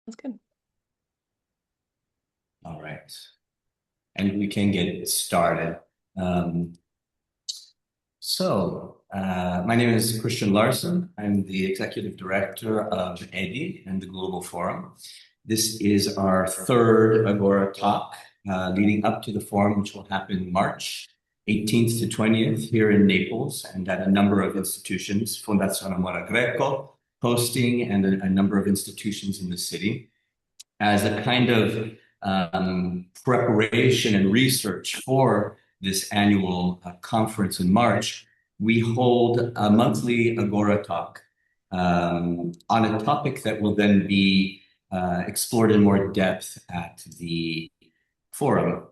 That's good. All right. And we can get started. Um, my name is Christian Larson. I'm the Executive Director of EDI and the Global Forum. This is our third Agora Talk leading up to the forum, which will happen March 18th to 20th here in Naples and at a number of institutions, Fondazione Amore Greco, hosting, and a number of institutions in the city as a kind of preparation and research for this annual conference in March. We hold a monthly Agora Talk on a topic that will then be explored in more depth at the forum.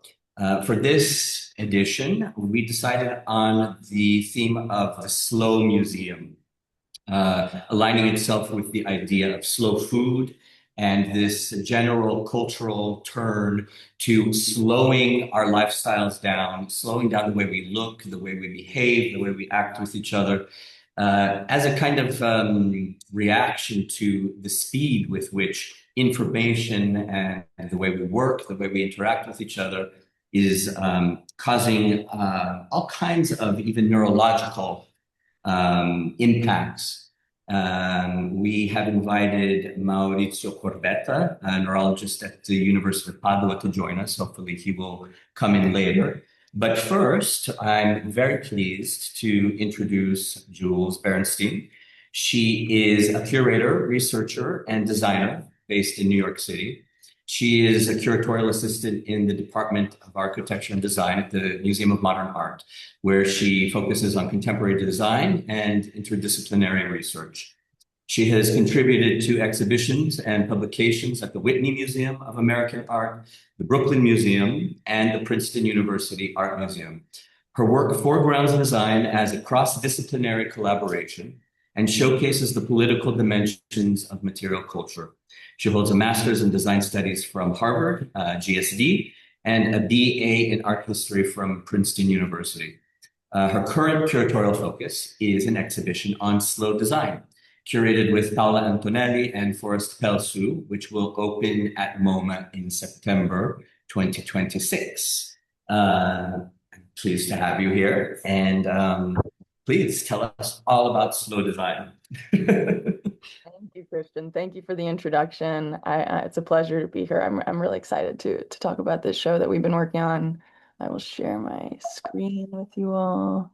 For this edition, we decided on the theme of the slow museum, aligning itself with the idea of slow food and this general cultural turn to slowing our lifestyles down, slowing down the way we look, the way we behave, the way we act with each other, as a kind of reaction to the speed with which information and the way we work, the way we interact with each other is causing all kinds of even neurological impacts. We have invited Maurizio Corbetta, a neurologist at the University of Padova, to join us. Hopefully, he will come in later. But first, I'm very pleased to introduce Jules Bernstein. She is a curator, researcher, and designer based in New York City. She is a curatorial assistant in the Department of Architecture and Design at the Museum of Modern Art, where she focuses on contemporary design and interdisciplinary research. She has contributed to exhibitions and publications at the Whitney Museum of American Art, the Brooklyn Museum, and the Princeton University Art Museum. Her work foregrounds design as a cross-disciplinary collaboration and showcases the political dimensions of material culture. She holds a master's in design studies from Harvard, GSD, and a BA in art history from Princeton University. Her current curatorial focus is an exhibition on slow design, curated with Paola Antonelli and Forrest Pelsu, which will open at MoMA in September 2026. I'm pleased to have you here, and please tell us all about slow design. Thank you, Christian. Thank you for the introduction. It's a pleasure to be here. I'm really excited to talk about this show that we've been working on. I will share my screen with you all.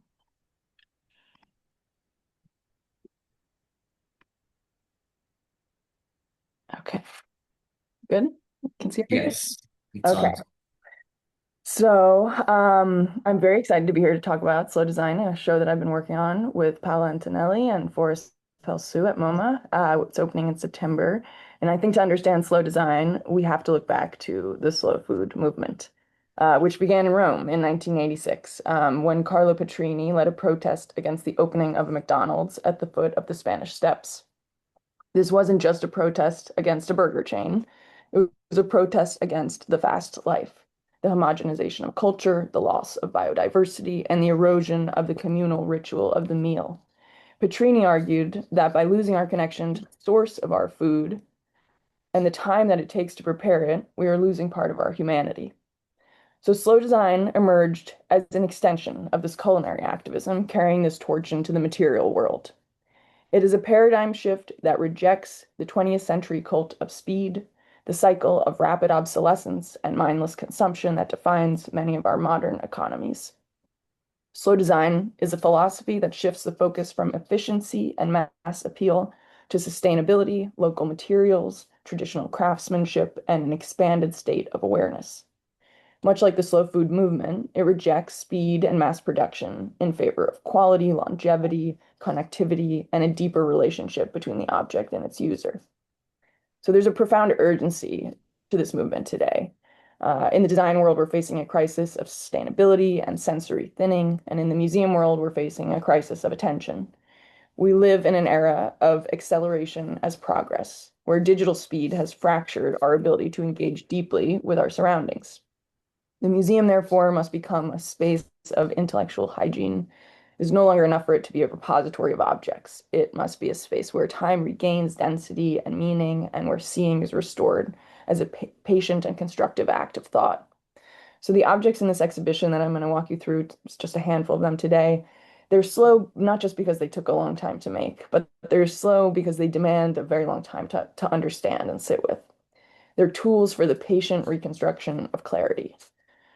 Okay, good. Can see everything? Yes, it's Okay. on. So I'm very excited to be here to talk about Slow Design, a show that I've been working on with Paola Antonelli and Forrest Pelsu at MoMA. It's opening in September. And I think to understand slow design, we have to look back to the slow food movement, which began in Rome in 1986, when Carlo Petrini led a protest against the opening of a McDonald's at the foot of the Spanish Steps. This wasn't just a protest against a burger chain. It was a protest against the fast life, the homogenization of culture, the loss of biodiversity, and the erosion of the communal ritual of the meal. Petrini argued that by losing our connection to the source of our food and the time that it takes to prepare it, we are losing part of our humanity. So slow design emerged as an extension of this culinary activism, carrying this torch into the material world. It is a paradigm shift that rejects the 20th century cult of speed, the cycle of rapid obsolescence and mindless consumption that defines many of our modern economies. Slow design is a philosophy that shifts the focus from efficiency and mass appeal to sustainability, local materials, traditional craftsmanship, and an expanded state of awareness. Much like the slow food movement, it rejects speed and mass production in favor of quality, longevity, connectivity, and a deeper relationship between the object and its user. So there's a profound urgency to this movement today. In the design world, we're facing a crisis of sustainability and sensory thinning, and in the museum world, we're facing a crisis of attention. We live in an era of acceleration as progress, where digital speed has fractured our ability to engage deeply with our surroundings. The museum, therefore, must become a space of intellectual hygiene, is no longer enough for it to be a repository of objects. It must be a space where time regains density and meaning and where seeing is restored as a patient and constructive act of thought. So the objects in this exhibition that I'm going to walk you through, just a handful of them today, they're slow not just because they took a long time to make, but they're slow because they demand a very long time to understand and sit with. They're tools for the patient reconstruction of clarity.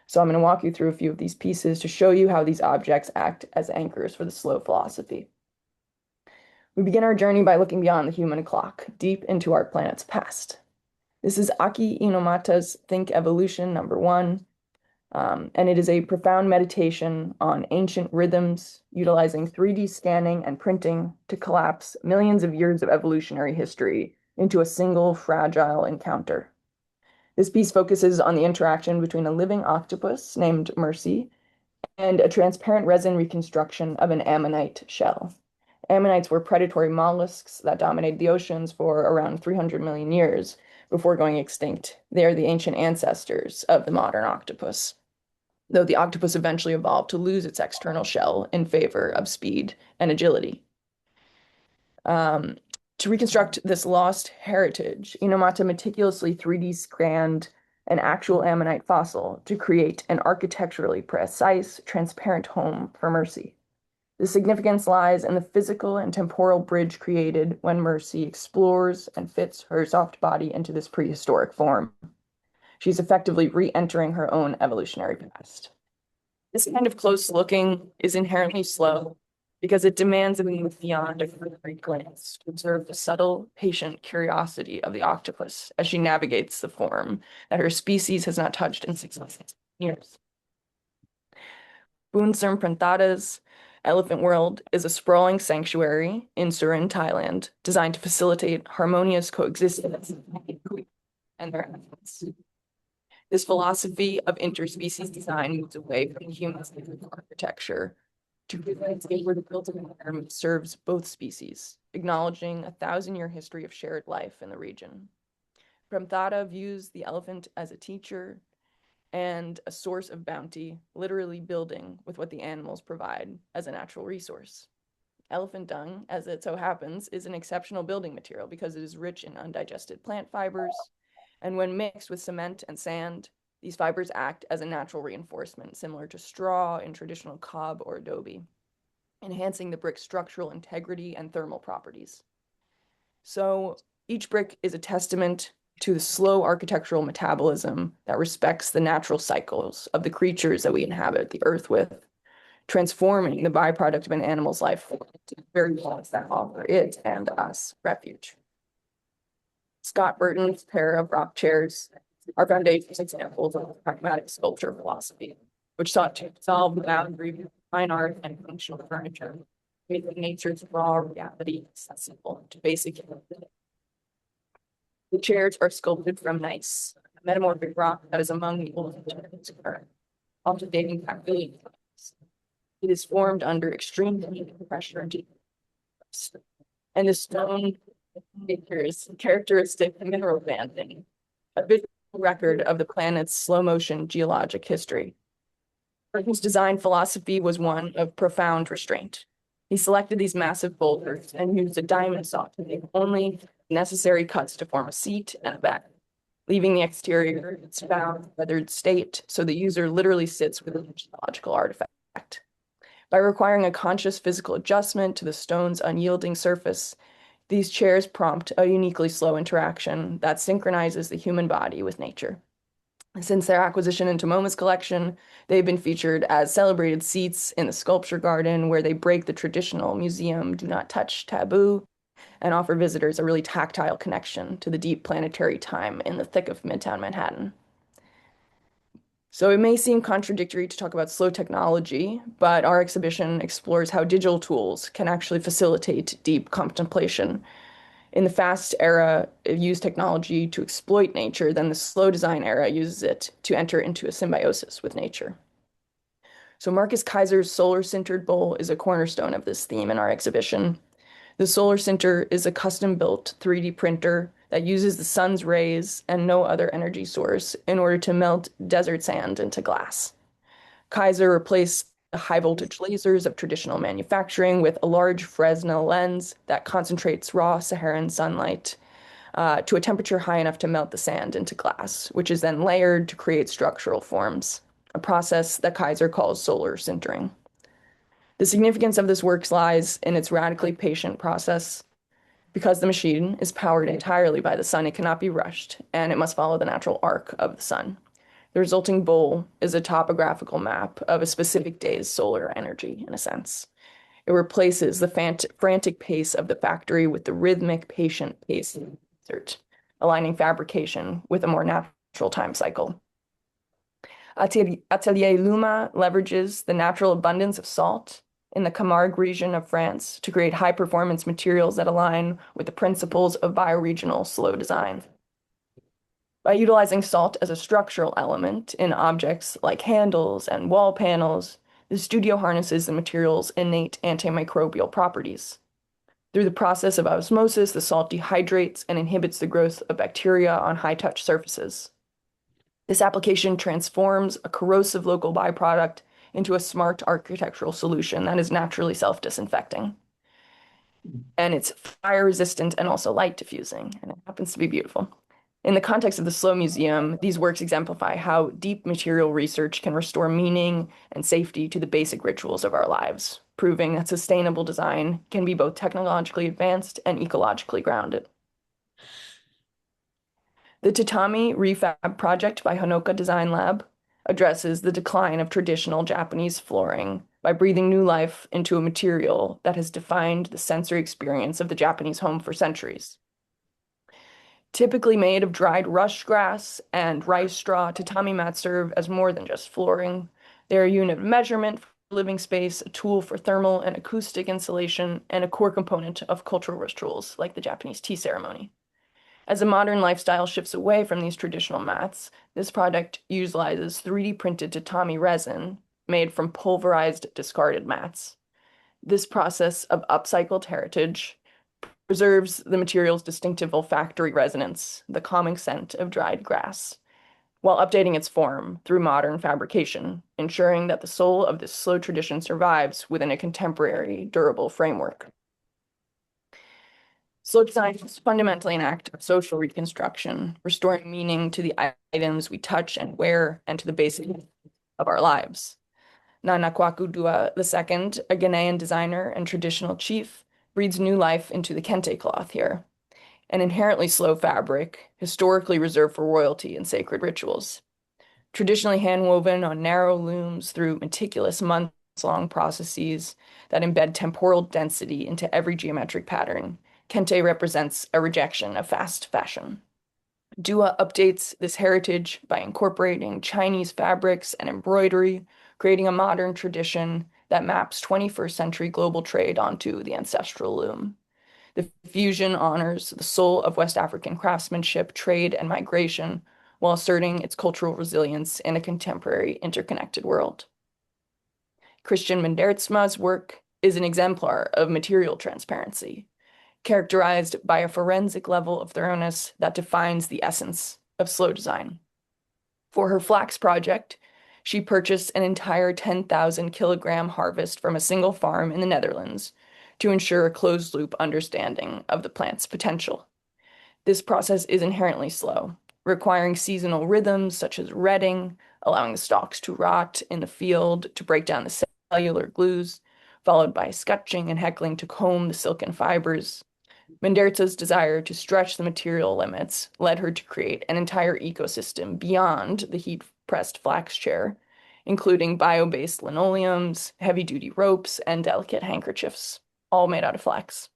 So I'm going to walk you through a few of these pieces to show you how these objects act as anchors for the slow philosophy. We begin our journey by looking beyond the human clock, deep into our planet's past. This is Aki Inomata's Think Evolution #1, and it is a profound meditation on ancient rhythms, utilizing 3D scanning and printing to collapse millions of years of evolutionary history into a single fragile encounter. This piece focuses on the interaction between a living octopus named Mercy and a transparent resin reconstruction of an ammonite shell. Ammonites were predatory mollusks that dominated the oceans for around 300 million years before going extinct. They are the ancient ancestors of the modern octopus, though the octopus eventually evolved to lose its external shell in favor of speed and agility. To reconstruct this lost heritage, Inomata meticulously 3D scanned an actual ammonite fossil to create an architecturally precise, transparent home for Mercy. The significance lies in the physical and temporal bridge created when Mercy explores and fits her soft body into this prehistoric form. She's effectively re-entering her own evolutionary past. This kind of close looking is inherently slow because it demands that we move beyond a cursory glance to observe the subtle, patient curiosity of the octopus as she navigates the form that her species has not touched in 6,000 years. Boonsum Prantada's Elephant World is a sprawling sanctuary in Surin, Thailand, designed to facilitate harmonious coexistence and their efforts. This philosophy of interspecies design moves away from human-centered architecture to where the built environment serves both species, acknowledging a 1,000-year history of shared life in the region. Premthada views the elephant as a teacher and a source of bounty, literally building with what the animals provide as a natural resource. Elephant dung, as it so happens, is an exceptional building material because it is rich in undigested plant fibers, and when mixed with cement and sand, these fibers act as a natural reinforcement, similar to straw in traditional cob or adobe, enhancing the brick's structural integrity and thermal properties. So each brick is a testament to the slow architectural metabolism that respects the natural cycles of the creatures that we inhabit the earth with, transforming the byproduct of an animal's life to the very ones that offer it and us refuge. Scott Burton's pair of rock chairs are foundations examples of pragmatic sculpture philosophy, which sought to solve the boundary between fine art and functional furniture, making nature's raw reality accessible to basic human living. The chairs are sculpted from gneiss, a metamorphic rock that is among the oldest materials current, often dating back billions of years. It is formed under extreme heat and pressure and the stone figures characteristic mineral banding, a visual record of the planet's slow-motion geologic history. Burton's design philosophy was one of profound restraint. He selected these massive boulders and used a diamond saw to make only necessary cuts to form a seat and a bed, leaving the exterior in its bound, weathered state, so the user literally sits within a geological artifact. By requiring a conscious physical adjustment to the stone's unyielding surface, these chairs prompt a uniquely slow interaction that synchronizes the human body with nature. Since their acquisition into MoMA's collection, they've been featured as celebrated seats in the sculpture garden, where they break the traditional museum do not touch taboo and offer visitors a really tactile connection to the deep planetary time in the thick of Midtown Manhattan. So it may seem contradictory to talk about slow technology, but our exhibition explores how digital tools can actually facilitate deep contemplation. In the fast era, it used technology to exploit nature, then the slow design era uses it to enter into a symbiosis with nature. So Marcus Kaiser's solar-sintered bowl is a cornerstone of this theme in our exhibition. The Solar Sinter is a custom-built 3D printer that uses the sun's rays and no other energy source in order to melt desert sand into glass. Kaiser replaced high voltage lasers of traditional manufacturing with a large Fresnel lens that concentrates raw Saharan sunlight to a temperature high enough to melt the sand into glass, which is then layered to create structural forms, a process that Kaiser calls solar sintering. The significance of this work lies in its radically patient process. Because the machine is powered entirely by the sun, it cannot be rushed, and it must follow the natural arc of the sun. The resulting bowl is a topographical map of a specific day's solar energy, in a sense. It replaces the frantic pace of the factory with the rhythmic, patient pace of the desert, aligning fabrication with a more natural time cycle. Atelier Luma leverages the natural abundance of salt in the Camargue region of France to create high-performance materials that align with the principles of bioregional slow design. By utilizing salt as a structural element in objects like handles and wall panels, the studio harnesses the material's innate antimicrobial properties. Through the process of osmosis, the salt dehydrates and inhibits the growth of bacteria on high-touch surfaces. This application transforms a corrosive local byproduct into a smart architectural solution that is naturally self-disinfecting. And it's fire resistant and also light diffusing, and it happens to be beautiful. In the context of the Slow Museum, these works exemplify how deep material research can restore meaning and safety to the basic rituals of our lives, proving that sustainable design can be both technologically advanced and ecologically grounded. The Tatami Refab project by Honoka Design Lab addresses the decline of traditional Japanese flooring by breathing new life into a material that has defined the sensory experience of the Japanese home for centuries. Typically made of dried rush grass and rice straw, tatami mats serve as more than just flooring. They're a unit of measurement for living space, a tool for thermal and acoustic insulation, and a core component of cultural rituals like the Japanese tea ceremony. As a modern lifestyle shifts away from these traditional mats, this project utilizes 3D printed tatami resin made from pulverized discarded mats. This process of upcycled heritage preserves the material's distinctive olfactory resonance, the calming scent of dried grass, while updating its form through modern fabrication, ensuring that the soul of this slow tradition survives within a contemporary, durable framework. Slow design is fundamentally an act of social reconstruction, restoring meaning to the items we touch and wear and to the basics of our lives. Nana Kwaku Dua II, a Ghanaian designer and traditional chief, breathes new life into the kente cloth here, an inherently slow fabric, historically reserved for royalty and sacred rituals. Traditionally hand-woven on narrow looms through meticulous months-long processes that embed temporal density into every geometric pattern, kente represents a rejection of fast fashion. Dua updates this heritage by incorporating Chinese fabrics and embroidery, creating a modern tradition that maps 21st century global trade onto the ancestral loom. The fusion honors the soul of West African craftsmanship, trade, and migration while asserting its cultural resilience in a contemporary interconnected world. Christian Mendertsma's work is an exemplar of material transparency, characterized by a forensic level of thoroughness that defines the essence of slow design. For her flax project, she purchased an entire 10,000 kilogram harvest from a single farm in the Netherlands to ensure a closed-loop understanding of the plant's potential. This process is inherently slow, requiring seasonal rhythms such as retting, allowing the stalks to rot in the field to break down the cellular glues, followed by scutching and heckling to comb the silken fibers. Menderza's desire to stretch the material limits led her to create an entire ecosystem beyond the heat-pressed flax chair, including bio-based linoleums, heavy-duty ropes, and delicate handkerchiefs, all made out of flax.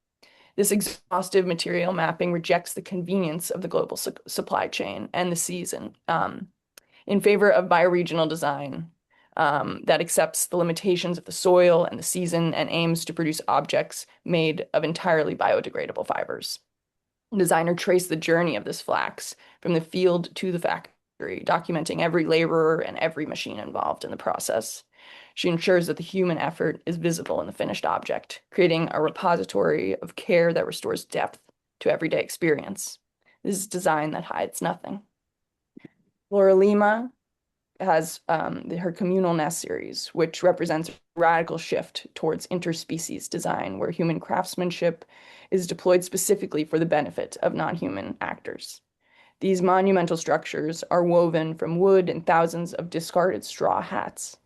This exhaustive material mapping rejects the convenience of the global supply chain and the season in favor of bioregional design that accepts the limitations of the soil and the season and aims to produce objects made of entirely biodegradable fibers. The designer traced the journey of this flax from the field to the factory, documenting every laborer and every machine involved in the process. She ensures that the human effort is visible in the finished object, creating a repository of care that restores depth to everyday experience. This is design that hides nothing. Laura Lima has her communal nest series, which represents a radical shift towards interspecies design, where human craftsmanship is deployed specifically for the benefit of non-human actors. These monumental structures are woven from wood and thousands of discarded straw hats,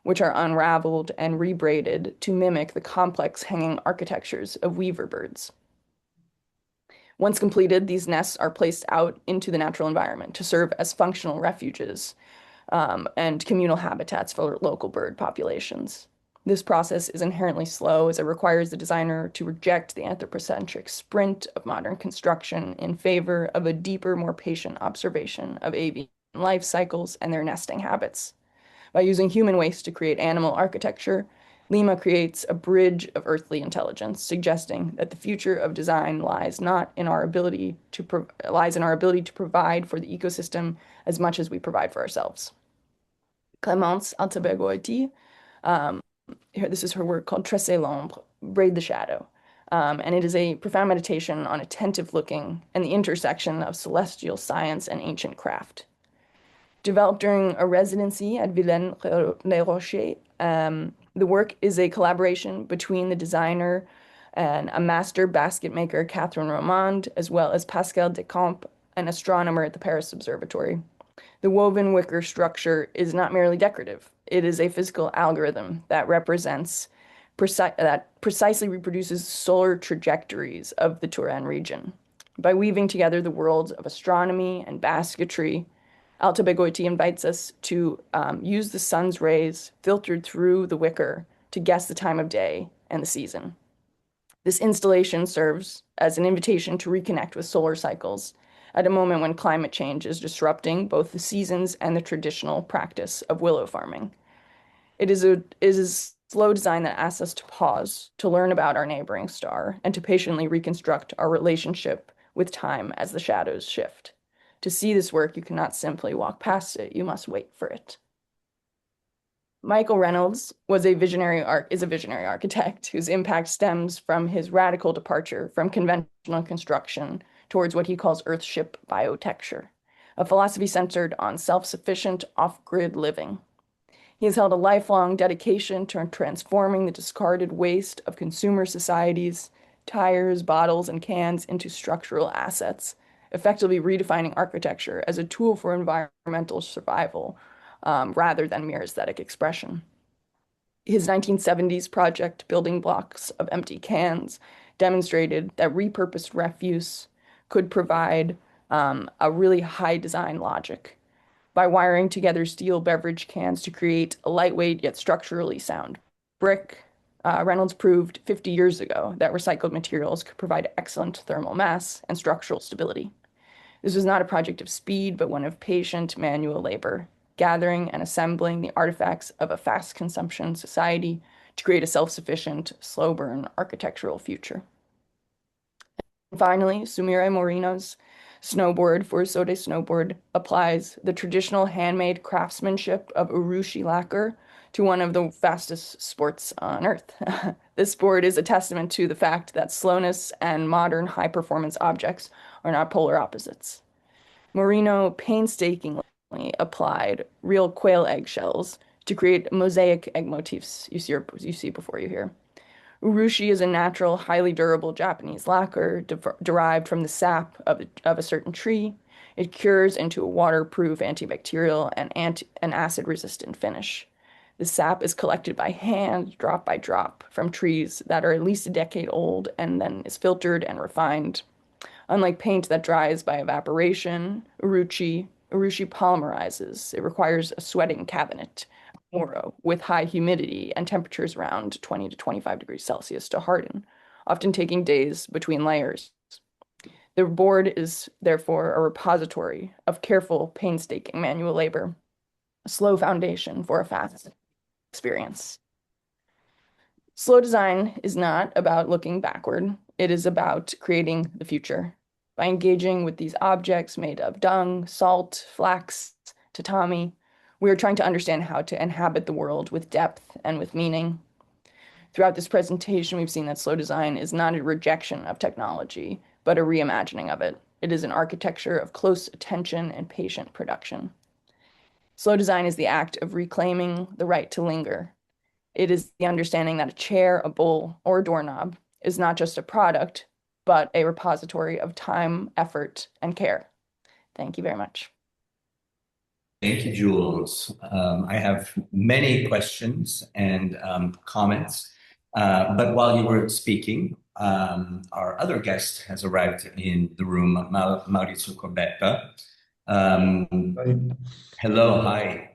which are unraveled and rebraided to mimic the complex hanging architectures of weaver birds. Once completed, these nests are placed out into the natural environment to serve as functional refuges and communal habitats for local bird populations. This process is inherently slow as it requires the designer to reject the anthropocentric sprint of modern construction in favor of a deeper, more patient observation of avian life cycles and their nesting habits. By using human waste to create animal architecture, Lima creates a bridge of earthly intelligence, suggesting that the future of design lies not in our ability to lies in our ability to provide for the ecosystem as much as we provide for ourselves. Clémence Altabergoiti, this is her work called Tresser l'ombre, Braid the Shadow. And it is a profound meditation on attentive looking and the intersection of celestial science and ancient craft. Developed during a residency at Vilaine-les-Rochers, the work is a collaboration between the designer and a master basket maker, Catherine Romand, as well as Pascal Decamps, an astronomer at the Paris Observatory. The woven wicker structure is not merely decorative. It is a physical algorithm that precisely reproduces solar trajectories of the Touraine region. By weaving together the worlds of astronomy and basketry, Alta Begoiti invites us to use the sun's rays filtered through the wicker to guess the time of day and the season. This installation serves as an invitation to reconnect with solar cycles at a moment when climate change is disrupting both the seasons and the traditional practice of willow farming. It is slow design that asks us to pause, to learn about our neighboring star, and to patiently reconstruct our relationship with time as the shadows shift. To see this work, you cannot simply walk past it, you must wait for it. Michael Reynolds is a visionary architect whose impact stems from his radical departure from conventional construction towards what he calls earthship biotecture, a philosophy centered on self-sufficient off-grid living. He has held a lifelong dedication to transforming the discarded waste of consumer societies, tires, bottles, and cans into structural assets, effectively redefining architecture as a tool for environmental survival rather than mere aesthetic expression. His 1970s project, Building Blocks of Empty Cans, demonstrated that repurposed refuse could provide a really high design logic by wiring together steel beverage cans to create a lightweight yet structurally sound brick. Reynolds proved 50 years ago that recycled materials could provide excellent thermal mass and structural stability. This was not a project of speed, but one of patient manual labor, gathering and assembling the artifacts of a fast consumption society to create a self-sufficient, slow burn architectural future. And finally, Sumire Morino's snowboard, Furisode snowboard, applies the traditional handmade craftsmanship of urushi lacquer to one of the fastest sports on earth. This board is a testament to the fact that slowness and modern high-performance objects are not polar opposites. Morino painstakingly applied real quail eggshells to create mosaic egg motifs you see before you here. Urushi is a natural, highly durable Japanese lacquer derived from the sap of a certain tree. It cures into a waterproof, antibacterial, and an acid-resistant finish. The sap is collected by hand, drop by drop, from trees that are at least a decade old and then is filtered and refined. Unlike paint that dries by evaporation, Urushi polymerizes. It requires a sweating cabinet, Moro, with high humidity and temperatures around 20 to 25 degrees Celsius to harden, often taking days between layers. The board is therefore a repository of careful, painstaking manual labor, a slow foundation for a fast experience. Slow design is not about looking backward. It is about creating the future. By engaging with these objects made of dung, salt, flax, tatami, we are trying to understand how to inhabit the world with depth and with meaning. Throughout this presentation, we've seen that slow design is not a rejection of technology, but a reimagining of it. It is an architecture of close attention and patient production. Slow design is the act of reclaiming the right to linger. It is the understanding that a chair, a bowl, or a doorknob is not just a product, but a repository of time, effort, and care. Thank you very much. Thank you, Jules. I have many questions and comments, but while you were speaking, our other guest has arrived in the room, Maurizio Corbetta. Um, Right. Hello, hi.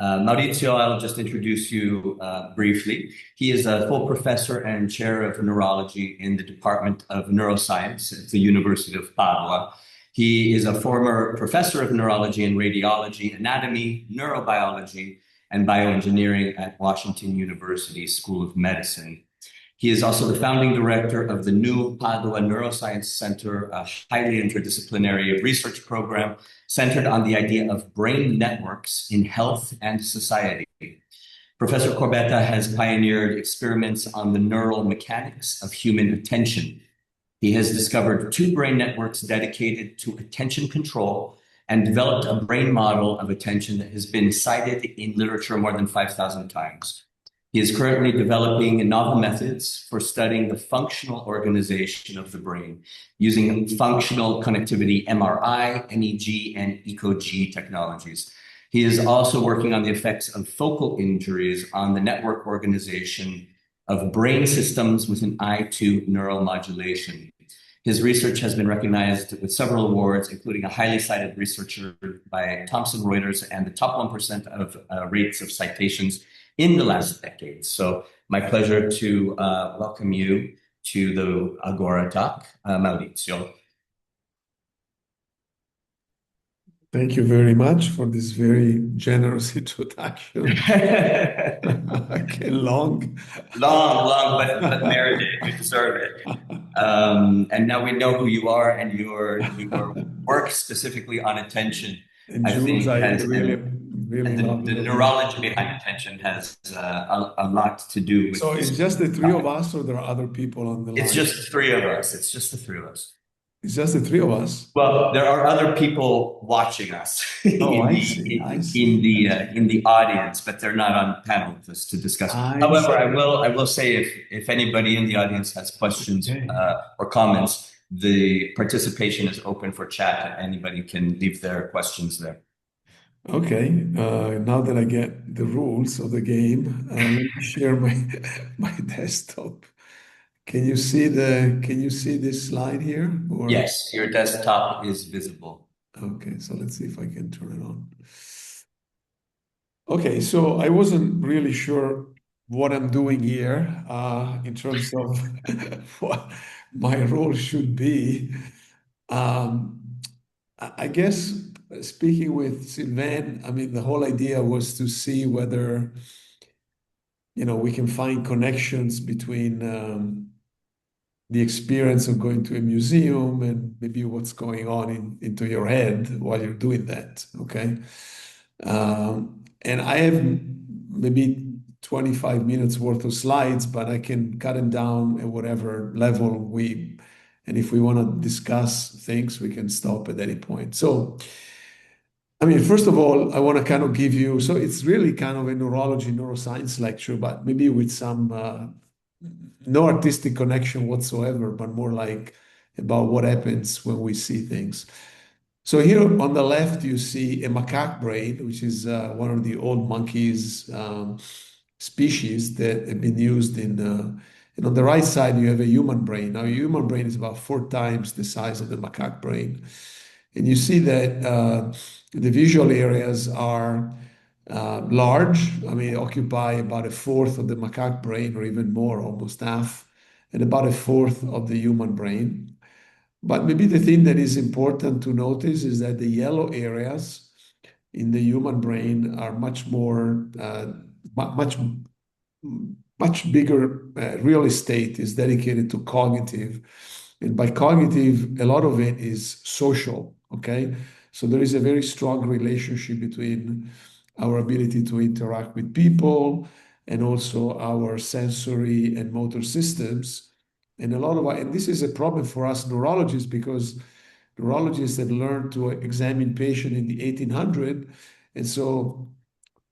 Maurizio, I'll just introduce you briefly. He is a full professor and chair of neurology in the Department of Neuroscience at the University of Padova. He is a former professor of neurology and radiology, anatomy, neurobiology, and bioengineering at Washington University School of Medicine. He is also the founding director of the new Padua Neuroscience Center, a highly interdisciplinary research program centered on the idea of brain networks in health and society. Professor Corbetta has pioneered experiments on the neural mechanics of human attention. He has discovered two brain networks dedicated to attention control and developed a brain model of attention that has been cited in literature more than 5,000 times. He is currently developing novel methods for studying the functional organization of the brain using functional connectivity MRI, MEG, and ECOG technologies. He is also working on the effects of focal injuries on the network organization of brain systems with an eye to neuromodulation. His research has been recognized with several awards, including a highly cited researcher by Thomson Reuters and the top 1% of rates of citations in the last decade. So my pleasure to welcome you to the Agora Talk, Maurizio. Thank you very much for this very generous introduction. Again, long. But merited. You deserve it. And now we know who you are and your work specifically on attention. And I Jules, think I has really, really love the that. neurology behind attention has a lot to do with So it's this just the three of topic. us, or there are other people on the It's line? just the three of us. It's just the three of us. It's just the three of us. Well, there are other people watching us Oh, in I the see. I in see. in the audience, but they're not on panel with us to discuss. I However, see. I will say if anybody in the audience has questions Okay. or comments, the participation is open for chat. Anybody can leave their questions there. Okay. Now that I get the rules of the game, let me share my my desktop. Can you see this slide here? Or Yes, your desktop is visible. okay, so let's see if I can turn it on. Okay, so I wasn't really sure what I'm doing here in terms of what my role should be. I guess speaking with Sylvain, I mean, the whole idea was to see whether, we can find connections between the experience of going to a museum and maybe what's going on into your head while you're doing that. Okay. And I have maybe 25 minutes worth of slides, but I can cut them down at whatever level and if we want to discuss things, we can stop at any point. So, I mean, first of all, I want to kind of give you, so it's really kind of a neurology, neuroscience lecture, but maybe with some no artistic connection whatsoever, but more like about what happens when we see things. So here on the left, you see a macaque brain, which is one of the old monkeys species that have been used and on the right side, you have a human brain. Now, a human brain is about 4 times the size of the macaque brain. And you see that the visual areas are large. I mean, occupy about a fourth of the macaque brain, or even more, almost half, and about a fourth of the human brain. But maybe the thing that is important to notice is that the yellow areas in the human brain are much more, much bigger real estate is dedicated to cognitive. And by cognitive, a lot of it is social, okay? So there is a very strong relationship between our ability to interact with people and also our sensory and motor systems. And and this is a problem for us neurologists because neurologists that learned to examine patient in the 1800s And so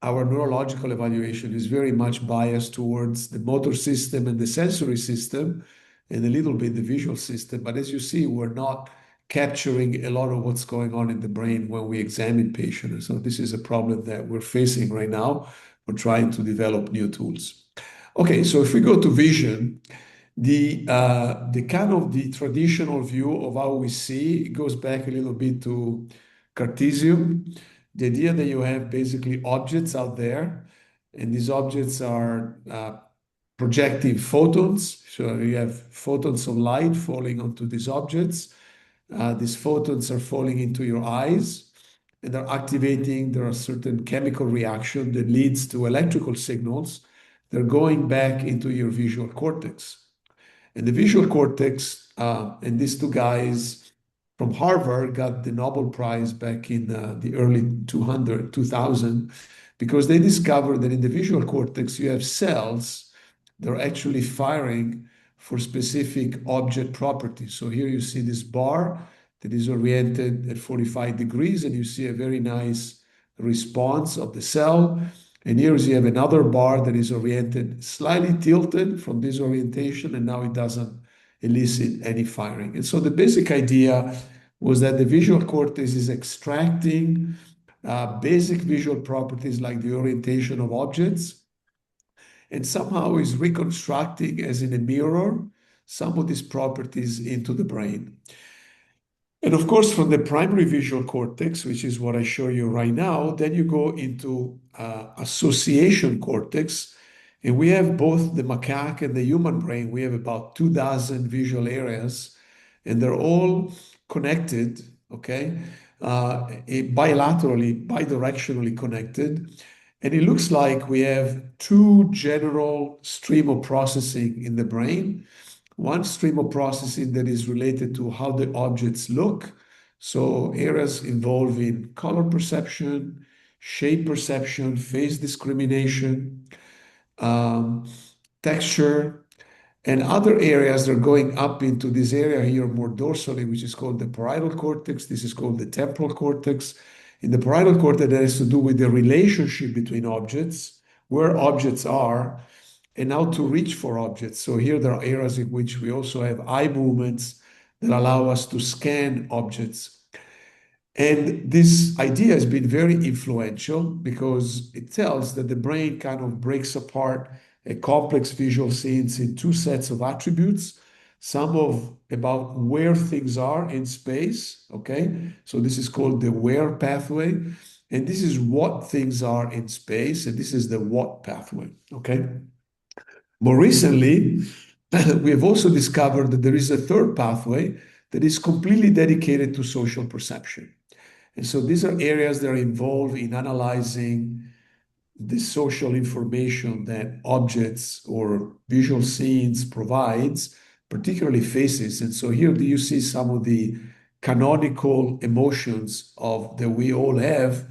our neurological evaluation is very much biased towards the motor system and the sensory system and a little bit the visual system. But as you see, we're not capturing a lot of what's going on in the brain when we examine patients. And so this is a problem that we're facing right now. We're trying to develop new tools. Okay, so if we go to vision, the kind of the traditional view of how we see goes back a little bit to Cartesian. The idea that you have basically objects out there, and these objects are projecting photons. So you have photons of light falling onto these objects. These photons are falling into your eyes, and they're activating. There are certain chemical reaction that leads to electrical signals. They're going back into your visual cortex. And the visual cortex, and these two guys from Harvard got the Nobel Prize back in the early 2000 because they discovered that in the visual cortex you have cells that are actually firing for specific object properties. So here you see this bar that is oriented at 45 degrees, and you see a very nice response of the cell. And here you have another bar that is oriented, slightly tilted from this orientation, and now it doesn't elicit any firing. And so the basic idea was that the visual cortex is extracting basic visual properties like the orientation of objects and somehow is reconstructing, as in a mirror, some of these properties into the brain. And of course, from the primary visual cortex, which is what I show you right now, then you go into association cortex. And we have both the macaque and the human brain. We have about 2,000 visual areas, and they're all connected, okay? Bilaterally, bidirectionally connected. And it looks like we have two general stream of processing in the brain. One stream of processing that is related to how the objects look. So areas involving color perception, shape perception, face discrimination, texture, and other areas that are going up into this area here more dorsally, which is called the parietal cortex. This is called the temporal cortex. In the parietal cortex, that has to do with the relationship between objects, where objects are, and how to reach for objects. So here there are areas in which we also have eye movements that allow us to scan objects. And this idea has been very influential because it tells that the brain kind of breaks apart a complex visual scenes in two sets of attributes, some of about where things are in space, okay? So this is called the where pathway, and this is what things are in space, and this is the what pathway, okay? More recently, we have also discovered that there is a third pathway that is completely dedicated to social perception. And so these are areas that are involved in analyzing the social information that objects or visual scenes provides, particularly faces. And so here do you see some of the canonical emotions of that we all have,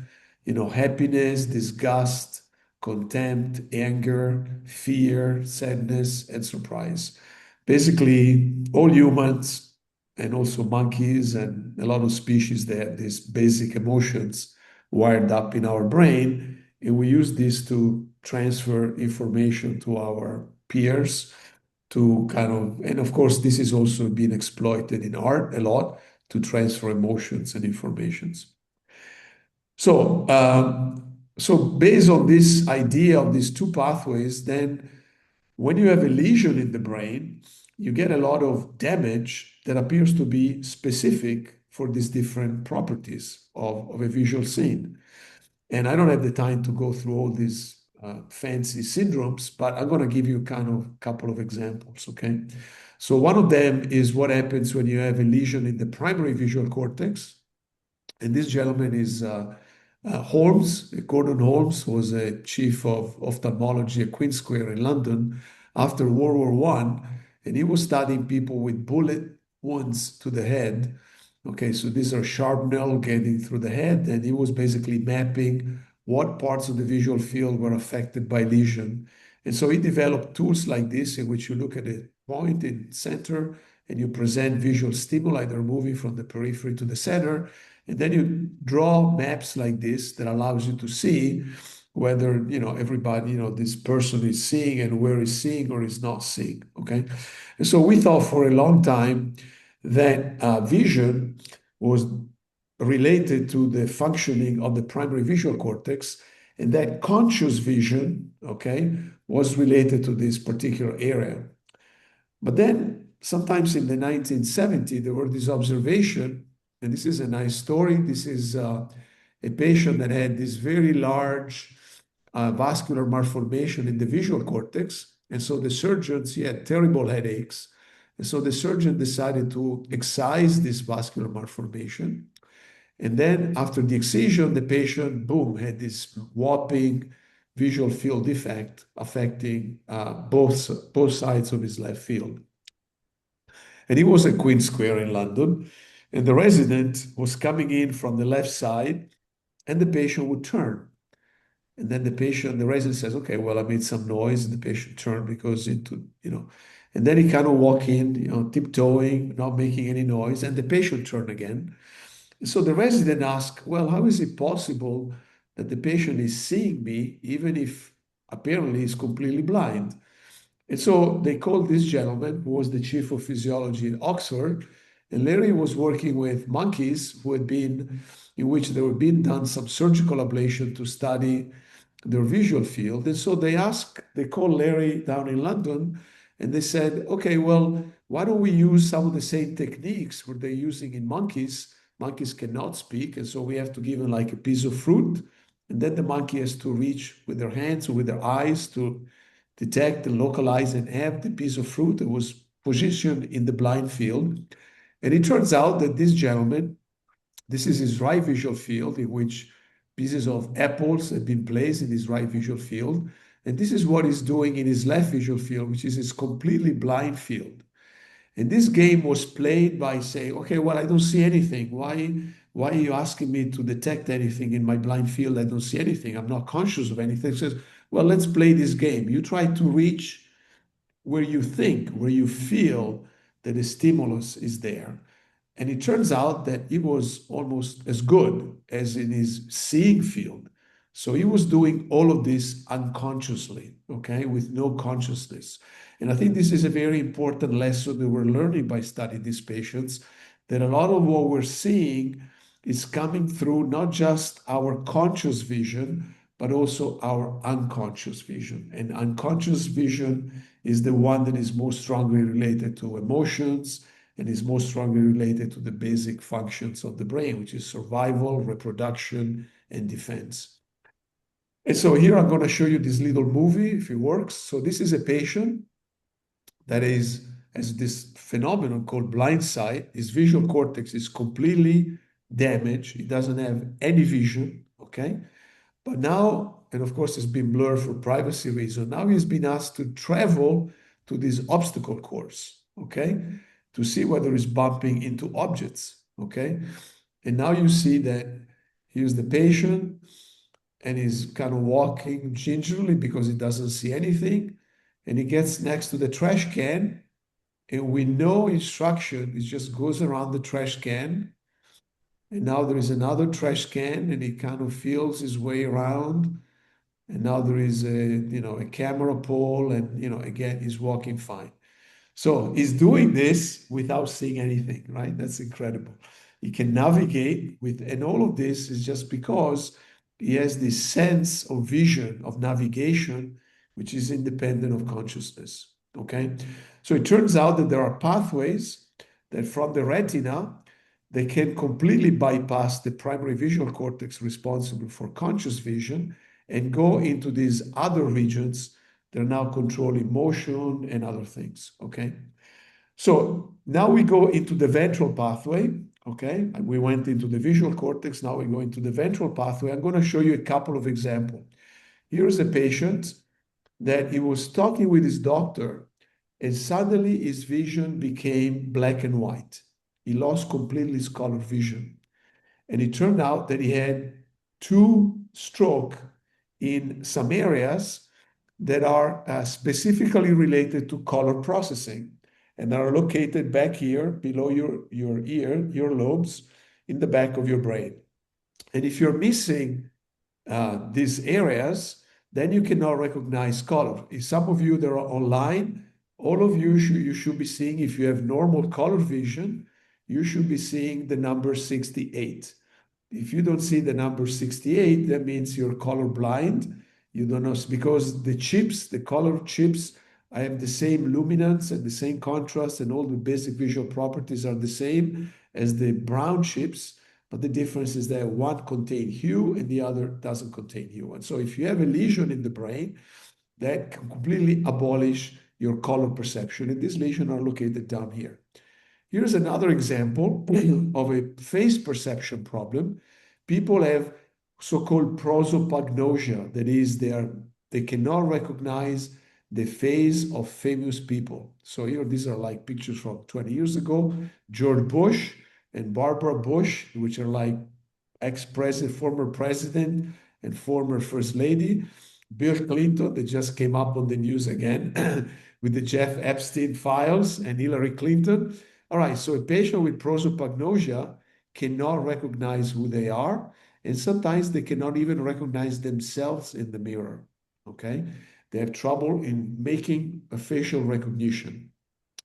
happiness, disgust, contempt, anger, fear, sadness, and surprise. Basically, all humans and also monkeys and a lot of species, they have these basic emotions wired up in our brain, and we use this to transfer information to our peers to and of course, this is also being exploited in art a lot to transfer emotions and informations. So based on this idea of these two pathways, then when you have a lesion in the brain, you get a lot of damage that appears to be specific for these different properties of a visual scene. And I don't have the time to go through all these fancy syndromes, but I'm going to give you kind of a couple of examples, okay? So one of them is what happens when you have a lesion in the primary visual cortex. And this gentleman is Holmes. Gordon Holmes was a chief of ophthalmology at Queen Square in London after World War I, and he was studying people with bullet wounds to the head. Okay, so these are shrapnel getting through the head, and he was basically mapping what parts of the visual field were affected by lesion. And so he developed tools like this in which you look at a point in center and you present visual stimuli that are moving from the periphery to the center. And then you draw maps like this that allows you to see whether, everybody, this person is seeing and where is seeing or is not seeing, okay? And so we thought for a long time that vision was related to the functioning of the primary visual cortex, and that conscious vision, okay, was related to this particular area. But then sometimes in the 1970s, there were this observation, and this is a nice story. This is a patient that had this very large vascular malformation in the visual cortex. And so the surgeons, he had terrible headaches. And so the surgeon decided to excise this vascular malformation. And then after the excision, the patient, boom, had this whopping visual field defect affecting both sides of his left field. And he was at Queen Square in London, and the resident was coming in from the left side, and the patient would turn. And then the resident says, okay, well, I made some noise, and the patient turned because and then he kind of walk in, tiptoeing, not making any noise, and the patient turned again. So the resident asked, well, how is it possible that the patient is seeing me even if apparently he's completely blind? And so they called this gentleman, who was the chief of physiology at Oxford, and Larry was working with monkeys in which there were being done some surgical ablation to study their visual field. And so they called Larry down in London, and they said, okay, well, why don't we use some of the same techniques where they're using in monkeys? Monkeys cannot speak, and so we have to give them like a piece of fruit, and then the monkey has to reach with their hands or with their eyes to detect and localize and have the piece of fruit that was positioned in the blind field. And it turns out that this gentleman, this is his right visual field in which pieces of apples have been placed in his right visual field. And this is what he's doing in his left visual field, which is his completely blind field. And this game was played by saying, okay, well, I don't see anything. Why are you asking me to detect anything in my blind field? I don't see anything. I'm not conscious of anything. It says, well, let's play this game. You try to reach where you think, where you feel that the stimulus is there. And it turns out that he was almost as good as in his seeing field. So he was doing all of this unconsciously, okay, with no consciousness. And I think this is a very important lesson that we're learning by studying these patients, that a lot of what we're seeing is coming through not just our conscious vision, but also our unconscious vision. And unconscious vision is the one that is most strongly related to emotions and is most strongly related to the basic functions of the brain, which is survival, reproduction, and defense. And so here I'm going to show you this little movie, if it works. So this is a patient that has this phenomenon called blind sight. His visual cortex is completely damaged. He doesn't have any vision, okay? But now, and of course, it's been blurred for privacy reasons, now he's been asked to travel to this obstacle course, okay? To see whether he's bumping into objects, okay? And now you see that here's the patient, and he's kind of walking gingerly because he doesn't see anything. And he gets next to the trash can, and with no instruction, he just goes around the trash can. And now there is another trash can, and he kind of feels his way around. And now there is a camera pole, and again, he's walking fine. So he's doing this without seeing anything, right? That's incredible. He can navigate with, and all of this is just because he has this sense of vision, of navigation, which is independent of consciousness, okay? So it turns out that there are pathways that from the retina, they can completely bypass the primary visual cortex responsible for conscious vision and go into these other regions that are now controlling motion and other things, okay? So now we go into the ventral pathway, okay? We went into the visual cortex, now we go into the ventral pathway. I'm going to show you a couple of examples. Here's a patient that he was talking with his doctor, and suddenly his vision became black and white. He lost completely his color vision. And it turned out that he had two stroke in some areas that are specifically related to color processing. and are located back here below your ear, your lobes, in the back of your brain. And if you're missing these areas, then you cannot recognize color. If some of you that are online, all of you should be seeing, if you have normal color vision, you should be seeing the number 68. If you don't see the number 68, that means you're colorblind. You don't know, because the chips, the color chips, I have the same luminance and the same contrast, and all the basic visual properties are the same as the brown chips. But the difference is that one contains hue and the other doesn't contain hue. And so if you have a lesion in the brain, that can completely abolish your color perception. And these lesions are located down here. Here's another example of a face perception problem. People have so-called prosopagnosia. That is, they cannot recognize the face of famous people. So here, these are like pictures from 20 years ago. George Bush and Barbara Bush, which are like ex-president, former president, and former first lady. Bill Clinton, that just came up on the news again with the Jeff Epstein files, and Hillary Clinton. All right, so a patient with prosopagnosia cannot recognize who they are, and sometimes they cannot even recognize themselves in the mirror, okay? They have trouble in making a facial recognition,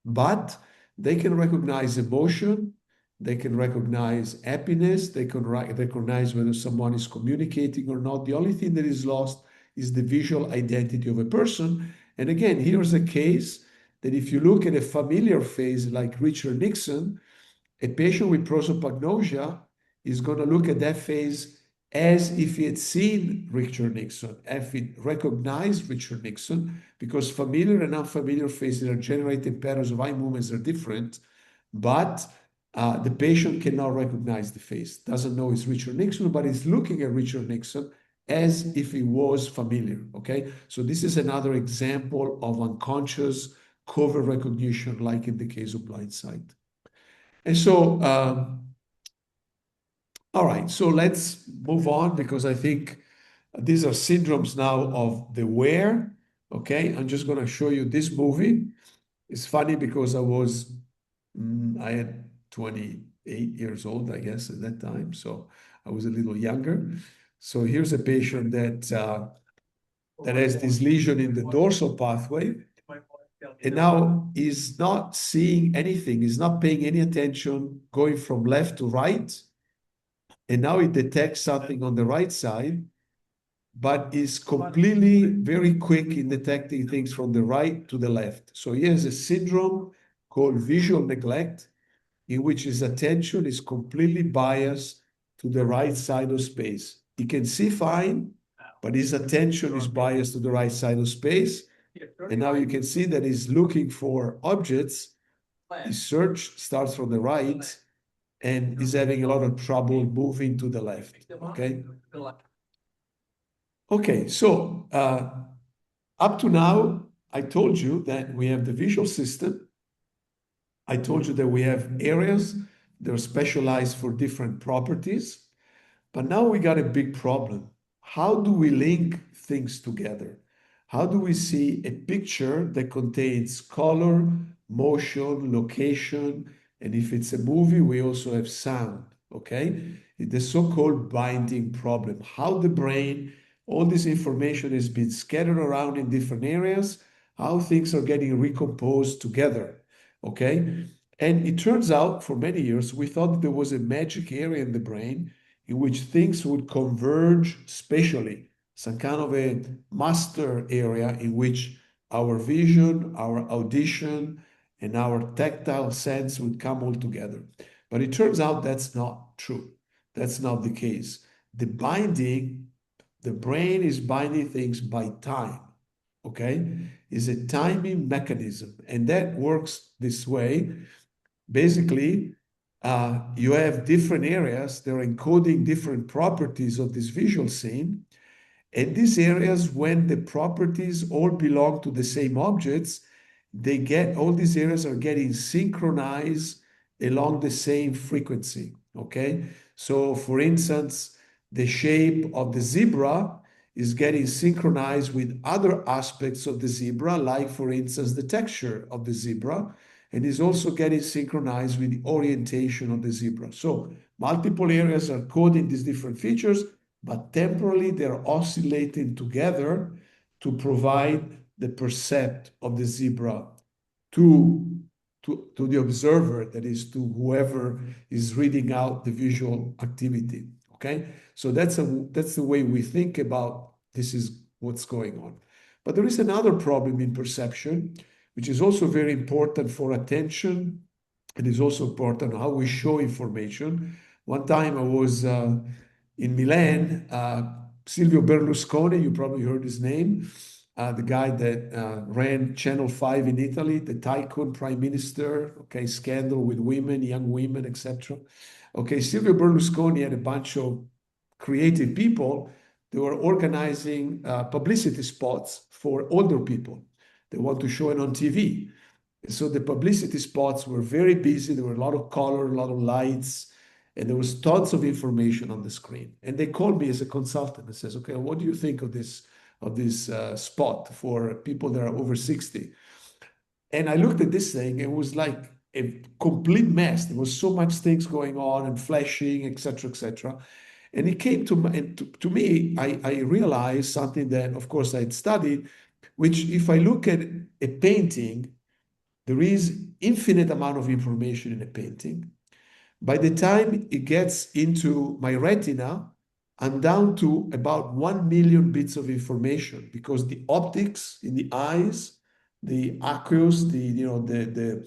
but they can recognize emotion, they can recognize happiness, they can recognize whether someone is communicating or not. The only thing that is lost is the visual identity of a person. And again, here's a case that if you look at a familiar face like Richard Nixon, a patient with prosopagnosia is going to look at that face as if he had seen Richard Nixon, if he recognized Richard Nixon, because familiar and unfamiliar faces are generating patterns of eye movements that are different, but the patient cannot recognize the face, doesn't know it's Richard Nixon, but is looking at Richard Nixon as if he was familiar, okay? So this is another example of unconscious cover recognition, like in the case of blind sight. And so, all right, so let's move on, because I think these are syndromes now of the wear, okay? I'm just gonna show you this movie. It's funny because I had 28 years old, I guess, at that time, so I was a little younger. So here's a patient that has this lesion in the dorsal pathway, and now he's not seeing anything. He's not paying any attention going from left to right. And now he detects something on the right side, but is completely very quick in detecting things from the right to the left. So he has a syndrome called visual neglect, in which his attention is completely biased to the right side of space. He can see fine, but his attention is biased to the right side of space. And now you can see that he's looking for objects. His search starts from the right, and he's having a lot of trouble moving to the left, okay? Okay, so up to now, I told you that we have the visual system. I told you that we have areas that are specialized for different properties. But now we got a big problem. How do we link things together? How do we see a picture that contains color, motion, location, and if it's a movie, we also have sound, okay? The so-called binding problem. How the brain, all this information has been scattered around in different areas, how things are getting recomposed together, okay? And it turns out for many years, we thought that there was a magic area in the brain in which things would converge spatially, some kind of a master area in which our vision, our audition, and our tactile sense would come all together. But it turns out that's not true. That's not the case. The brain is binding things by time, okay? Is a timing mechanism, and that works this way. Basically, you have different areas that are encoding different properties of this visual scene. And these areas, when the properties all belong to the same objects, all these areas are getting synchronized along the same frequency, okay? So for instance, the shape of the zebra is getting synchronized with other aspects of the zebra, like for instance, the texture of the zebra. and is also getting synchronized with the orientation of the zebra. So multiple areas are coding these different features, but temporally they're oscillating together to provide the percept of the zebra to, to the observer, that is, to whoever is reading out the visual activity. Okay, so that's the way we think about this is what's going on. But there is another problem in perception, which is also very important for attention. It is also important how we show information. One time I was in Milan, Silvio Berlusconi, you probably heard his name, the guy that ran Channel 5 in Italy, the tycoon prime minister, okay, scandal with women, young women, etc. Okay, Silvio Berlusconi had a bunch of creative people. They were organizing publicity spots for older people. They want to show it on TV. So the publicity spots were very busy. There were a lot of color, a lot of lights, and there was tons of information on the screen. And they called me as a consultant and says, "Okay, what do you think of this spot for people that are over 60?" And I looked at this thing. It was like a complete mess. There was so much things going on and flashing, etc., etc. And it came to me, I realized something that, of course, I had studied, which if I look at a painting, there is infinite amount of information in a painting. By the time it gets into my retina, I'm down to about 1 million bits of information because the optics in the eyes, the aqueous, the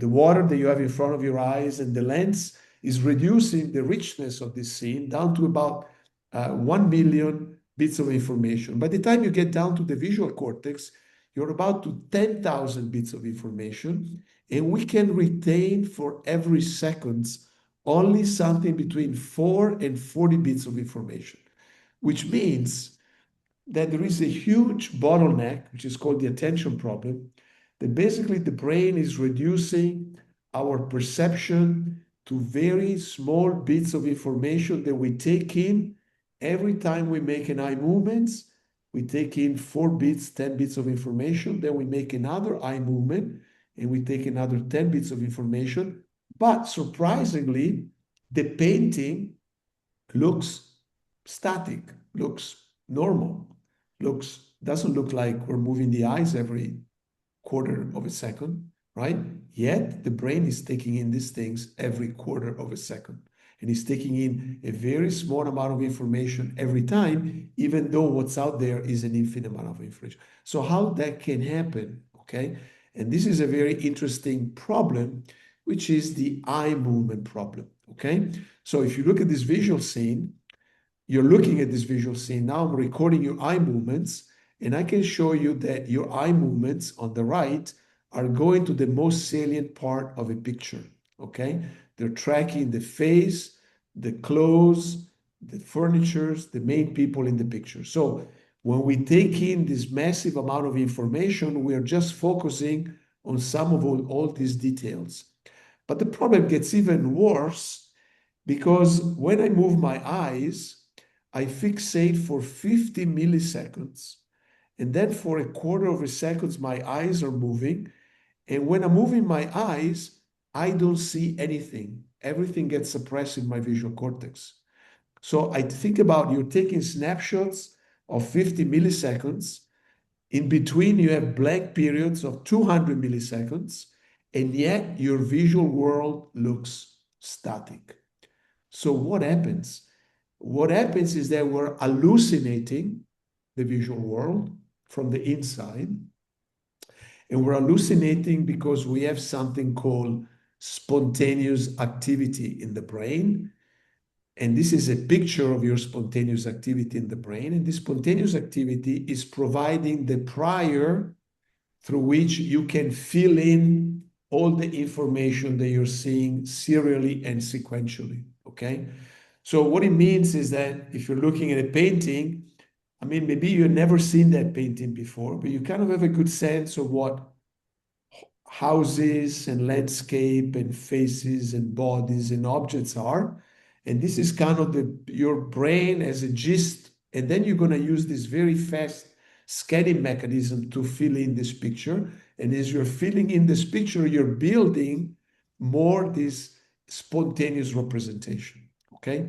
water that you have in front of your eyes and the lens is reducing the richness of this scene down to about 1 million bits of information. By the time you get down to the visual cortex, you're about to 10,000 bits of information, and we can retain for every seconds only something between 4 and 40 bits of information, which means that there is a huge bottleneck, which is called the attention problem, that basically the brain is reducing our perception to very small bits of information that we take in every time we make an eye movement. We take in 4 bits, 10 bits of information, then we make another eye movement, and we take another 10 bits of information. But surprisingly, the painting looks static, looks normal, doesn't look like we're moving the eyes every quarter of a second, right? Yet the brain is taking in these things every quarter of a second. And it's taking in a very small amount of information every time, even though what's out there is an infinite amount of information. So how that can happen, okay? And this is a very interesting problem, which is the eye movement problem, okay? So if you look at this visual scene, you're looking at this visual scene. Now I'm recording your eye movements, and I can show you that your eye movements on the right are going to the most salient part of a picture, okay? They're tracking the face, the clothes, the furnitures, the main people in the picture. So when we take in this massive amount of information, we are just focusing on some of all these details. But the problem gets even worse because when I move my eyes, I fixate for 50 milliseconds, and then for a quarter of a second, my eyes are moving. And when I'm moving my eyes, I don't see anything. Everything gets suppressed in my visual cortex. So I think about you're taking snapshots of 50 milliseconds. In between, you have blank periods of 200 milliseconds, and yet your visual world looks static. So what happens? What happens is that we're hallucinating the visual world from the inside. And we're hallucinating because we have something called spontaneous activity in the brain. And this is a picture of your spontaneous activity in the brain. And this spontaneous activity is providing the prior through which you can fill in all the information that you're seeing serially and sequentially, okay? So what it means is that if you're looking at a painting, I mean, maybe you've never seen that painting before, but you kind of have a good sense of what houses and landscape and faces and bodies and objects are. And this is kind of your brain as a gist. And then you're going to use this very fast scanning mechanism to fill in this picture. And as you're filling in this picture, you're building more this spontaneous representation, okay?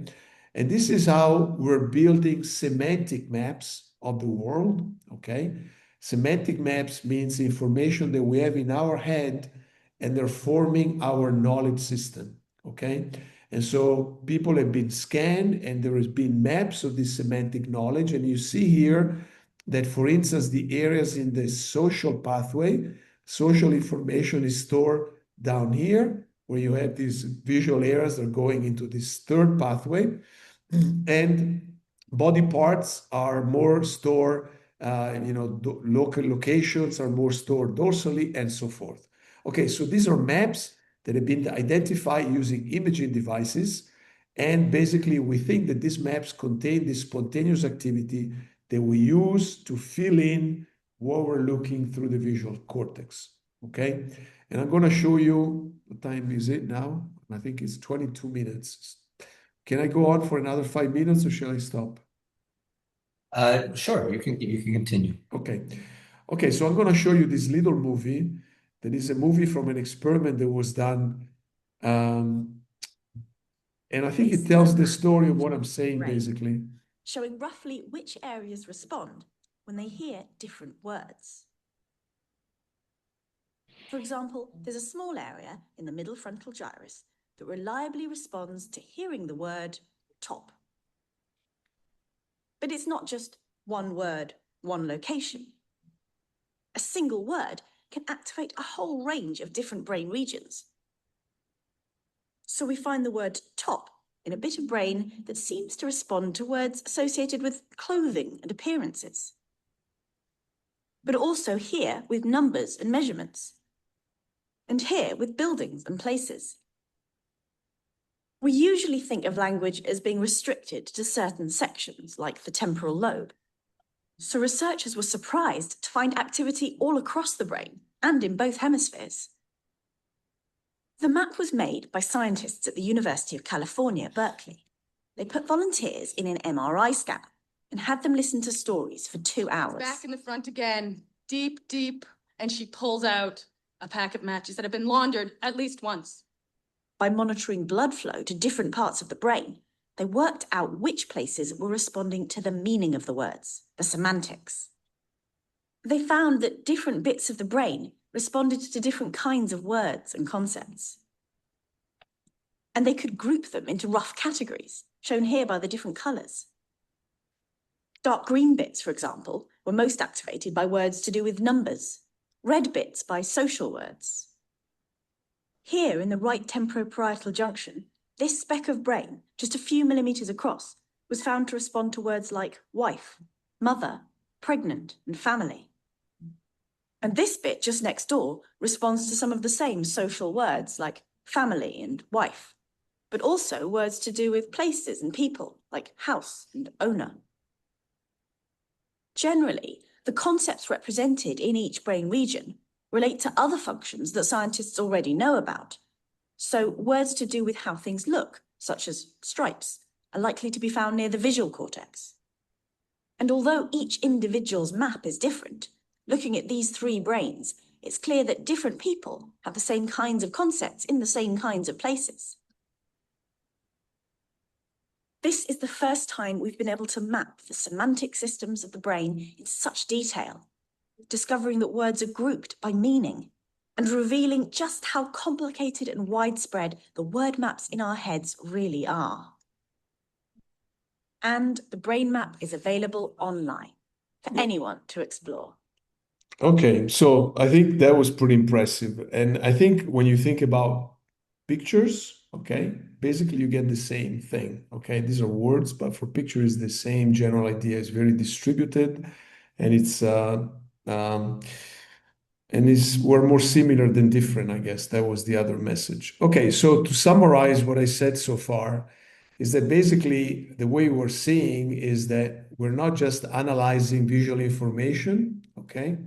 And this is how we're building semantic maps of the world, okay? Semantic maps means information that we have in our head and they're forming our knowledge system, okay? And so people have been scanned and there has been maps of this semantic knowledge. And you see here that, for instance, the areas in the social pathway, social information is stored down here, where you have these visual areas that are going into this third pathway. And body parts are more stored, local locations are more stored dorsally and so forth. Okay, so these are maps that have been identified using imaging devices. And basically, we think that these maps contain this spontaneous activity that we use to fill in what we're looking through the visual cortex. Okay, and I'm going to show you, what time is it now? I think it's 22 minutes. Can I go on for another 5 minutes or shall I stop? Sure, you can continue. Okay. Okay, so I'm going to show you this little movie. That is a movie from an experiment that was done. And I think it tells the story of what I'm saying, basically. Showing roughly which areas respond when they hear different words. For example, there's a small area in the middle frontal gyrus that reliably responds to hearing the word top. But it's not just one word, one location. A single word can activate a whole range of different brain regions. So we find the word top in a bit of brain that seems to respond to words associated with clothing and appearances. But also here with numbers and measurements. And here with buildings and places. We usually think of language as being restricted to certain sections, like the temporal lobe. So researchers were surprised to find activity all across the brain and in both hemispheres. The map was made by scientists at the University of California, Berkeley. They put volunteers in an MRI scanner and had them listen to stories for 2 hours. Back in the front again, deep, deep, and she pulls out a pack of matches that have been laundered at least once. By monitoring blood flow to different parts of the brain, they worked out which places were responding to the meaning of the words, the semantics. They found that different bits of the brain responded to different kinds of words and concepts. And they could group them into rough categories, shown here by the different colours. Dark green bits, for example, were most activated by words to do with numbers, red bits by social words. Here in the right temporoparietal junction, this speck of brain, just a few millimetres across, was found to respond to words like wife, mother, pregnant, and family. And this bit just next door responds to some of the same social words like family and wife, but also words to do with places and people like house and owner. Generally, the concepts represented in each brain region relate to other functions that scientists already know about. So words to do with how things look, such as stripes, are likely to be found near the visual cortex. And although each individual's map is different, looking at these 3 brains, it's clear that different people have the same kinds of concepts in the same kinds of places. This is the first time we've been able to map the semantic systems of the brain in such detail, discovering that words are grouped by meaning and revealing just how complicated and widespread the word maps in our heads really are. And the brain map is available online for anyone to explore. Okay, so I think that was pretty impressive. And I think when you think about pictures, okay, basically you get the same thing, okay? These are words, but for pictures, the same general idea is very distributed, and we're more similar than different, I guess. That was the other message. Okay, so to summarize what I said so far, is that basically the way we're seeing is that we're not just analyzing visual information, okay?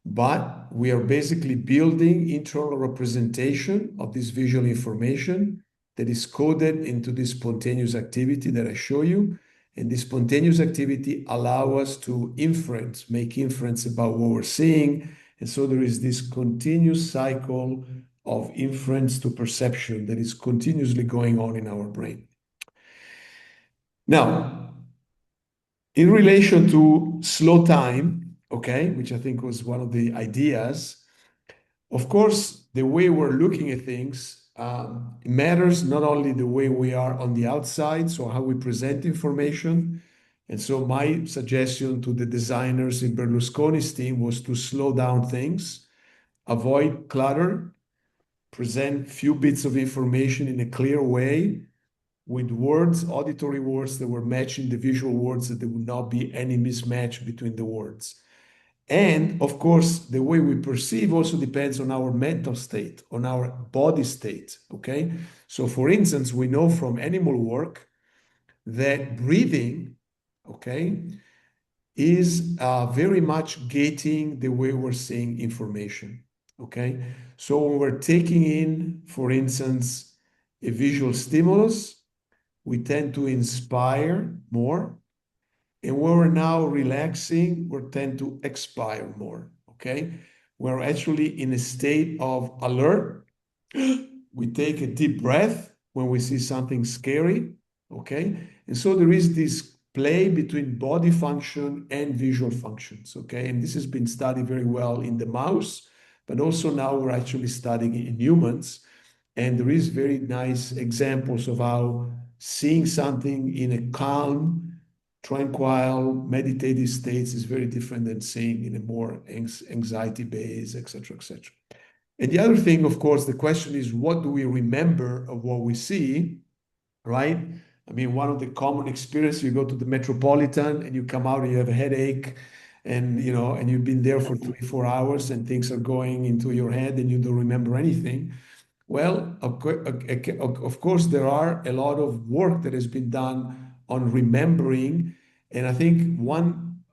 But we are basically building internal representation of this visual information that is coded into this spontaneous activity that I show you. And this spontaneous activity allow us to make inference about what we're seeing. And so there is this continuous cycle of inference to perception that is continuously going on in our brain. Now, in relation to slow time, okay, which I think was one of the ideas, of course, the way we're looking at things matters, not only the way we are on the outside, so how we present information. And so my suggestion to the designers in Berlusconi's team was to slow down things, avoid clutter, present few bits of information in a clear way with words, auditory words that were matching the visual words, that there would not be any mismatch between the words. And of course, the way we perceive also depends on our mental state, on our body state, okay? So for instance, we know from animal work that breathing, okay, is very much gating the way we're seeing information, okay? So when we're taking in, for instance, a visual stimulus, we tend to inspire more. And when we're now relaxing, we tend to expire more, okay? We're actually in a state of alert. We take a deep breath when we see something scary, okay? And so there is this play between body function and visual functions, okay? And this has been studied very well in the mouse, but also now we're actually studying it in humans. And there is very nice examples of how seeing something in a calm, tranquil, meditative states is very different than seeing in a more anxiety-based, etc., etc. And the other thing, of course, the question is, what do we remember of what we see, right? I mean, one of the common experiences, you go to the Metropolitan and you come out and you have a headache, and you know, and you've been there for 3, 4 hours and things are going into your head and you don't remember anything. Well, of course, there are a lot of work that has been done on remembering. And I think one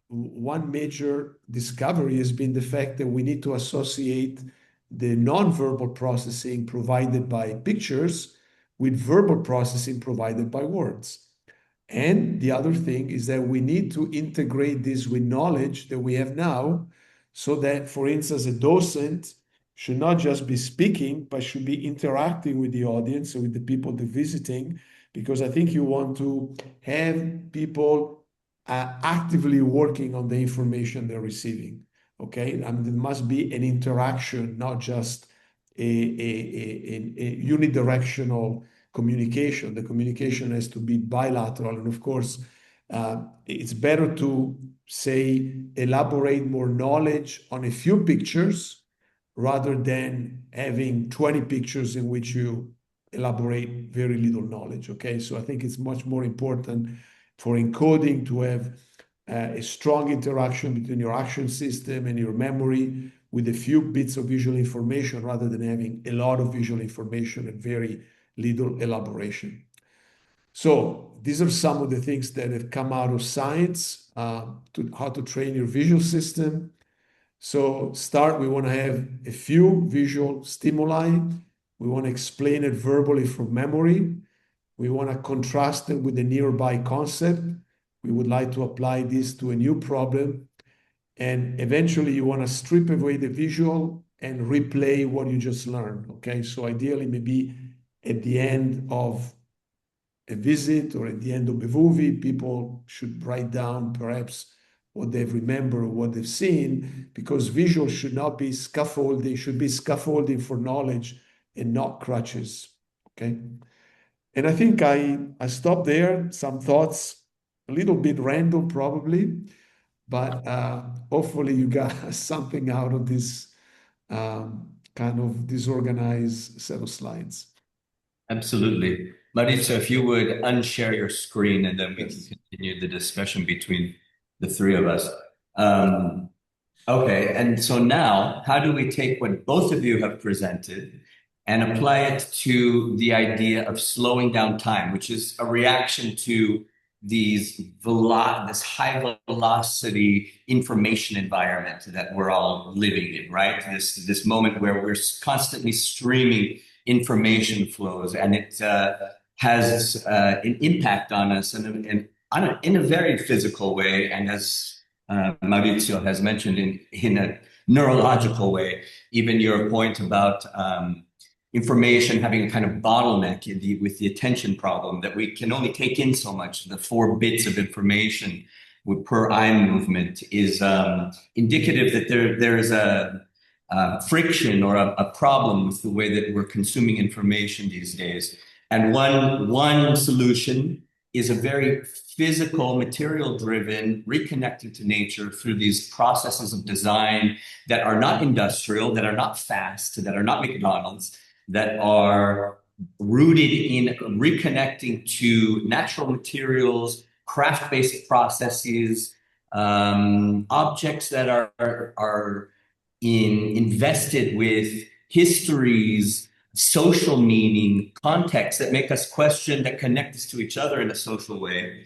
major discovery has been the fact that we need to associate the nonverbal processing provided by pictures with verbal processing provided by words. And the other thing is that we need to integrate this with knowledge that we have now, so that, for instance, a docent should not just be speaking, but should be interacting with the audience and with the people they're visiting, because I think you want to have people actively working on the information they're receiving. Okay, and there must be an interaction, not just a unidirectional communication. The communication has to be bilateral, and of course, it's better to say elaborate more knowledge on a few pictures rather than having 20 pictures in which you elaborate very little knowledge, okay? So I think it's much more important for encoding to have a strong interaction between your action system and your memory with a few bits of visual information rather than having a lot of visual information and very little elaboration. So these are some of the things that have come out of science, to how to train your visual system. So we want to have a few visual stimuli. We want to explain it verbally from memory. We want to contrast it with a nearby concept. We would like to apply this to a new problem. And eventually you want to strip away the visual and replay what you just learned, okay? So ideally, maybe at the end of a visit or at the end of a movie, people should write down perhaps what they've remembered or what they've seen, because visual should not be scaffolding, should be scaffolding for knowledge and not crutches, okay? And I think I stop there. Some thoughts, a little bit random probably, but hopefully you got something out of this kind of disorganized set of slides. Absolutely. Maurizio, if you would unshare your screen and then we Yes. can continue the discussion between the three of us. Okay, and so now, how do we take what both of you have presented and apply it to the idea of slowing down time, which is a reaction to this high velocity information environment that we're all living in, right? This moment where we're constantly streaming information flows, and it has an impact on us. And in a very physical way, and as Maurizio has mentioned, in a neurological way. Even your point about information having a kind of bottleneck with the attention problem, that we can only take in so much. The 4 bits of information per eye movement is indicative that there is a friction or a problem with the way that we're consuming information these days. And one solution is a very physical, material-driven, reconnecting to nature through these processes of design that are not industrial, that are not fast, that are not McDonald's, that are rooted in reconnecting to natural materials, craft-based processes, objects that are invested with histories, social meaning, context that make us question, that connect us to each other in a social way.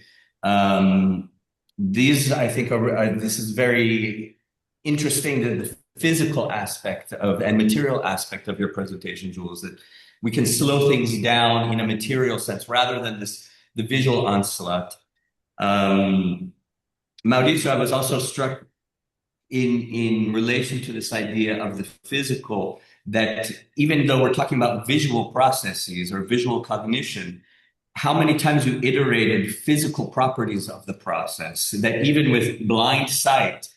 These, I think, this is very interesting, the physical aspect of and material aspect of your presentation, Jules, that we can slow things down in a material sense rather than the visual onslaught. Maurizio, I was also struck in relation to this idea of the physical, that even though we're talking about visual processes or visual cognition, how many times you iterated physical properties of the process, that even with blind sight,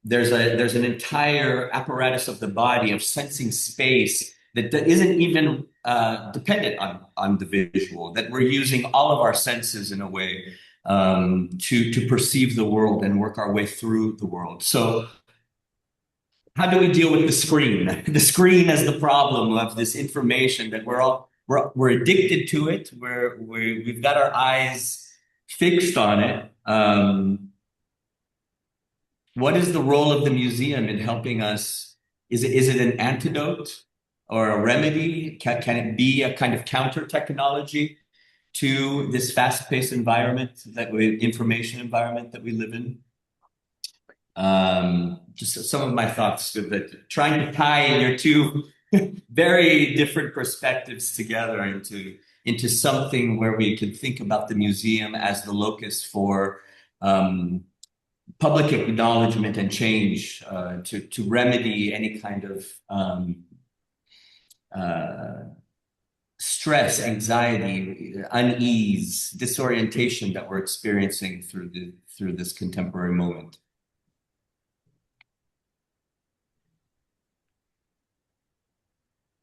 there's an entire apparatus of the body of sensing space that isn't even dependent on the visual, that we're using all of our senses in a way to perceive the world and work our way through the world. So how do we deal with the screen? The screen as the problem of this information that we're addicted to it. We've got our eyes fixed on it. What is the role of the museum in helping us? Is it an antidote or a remedy? Can it be a kind of counter technology to this fast-paced environment, information environment that we live in? Just some of my thoughts with that, trying to tie your two very different perspectives together into something where we can think about the museum as the locus for public acknowledgement and change, to remedy any kind of stress, anxiety, unease, disorientation that we're experiencing through this contemporary moment.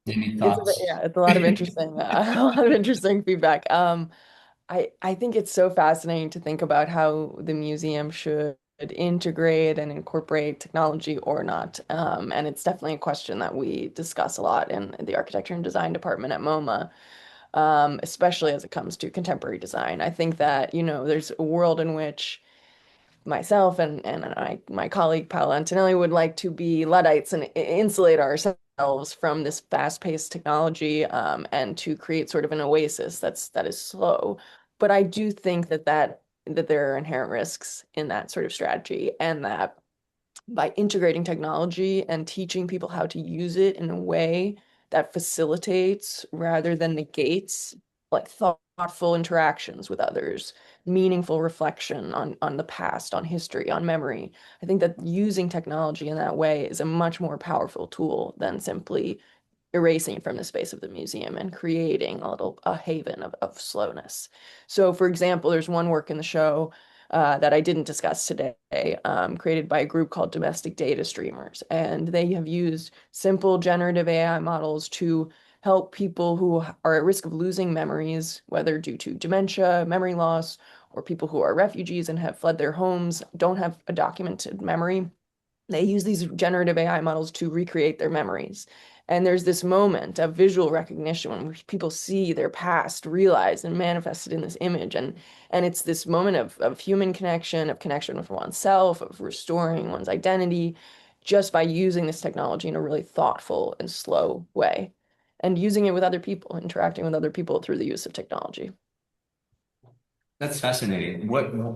Any thoughts? It's a lot of interesting, a lot of interesting feedback. I think it's so fascinating to think about how the museum should integrate and incorporate technology or not. And it's definitely a question that we discuss a lot in the architecture and design department at MoMA, especially as it comes to contemporary design. I think that, there's a world in which myself and my colleague Paolo Antonelli would like to be Luddites and insulate ourselves from this fast-paced technology, and to create sort of an oasis that is slow. But I do think that there are inherent risks in that sort of strategy, and that by integrating technology and teaching people how to use it in a way that facilitates rather than negates, like thoughtful interactions with others, meaningful reflection on the past, on history, on memory. I think that using technology in that way is a much more powerful tool than simply erasing it from the space of the museum and creating a haven of slowness. So, for example, there's one work in the show that I didn't discuss today, created by a group called Domestic Data Streamers. And they have used simple generative AI models to help people who are at risk of losing memories, whether due to dementia, memory loss, or people who are refugees and have fled their homes, don't have a documented memory. They use these generative AI models to recreate their memories. And there's this moment of visual recognition when people see their past realized and manifested in this image. And it's this moment of human connection, of connection with oneself, of restoring one's identity, just by using this technology in a really thoughtful and slow way, and using it with other people, interacting with other people through the use of technology. That's fascinating.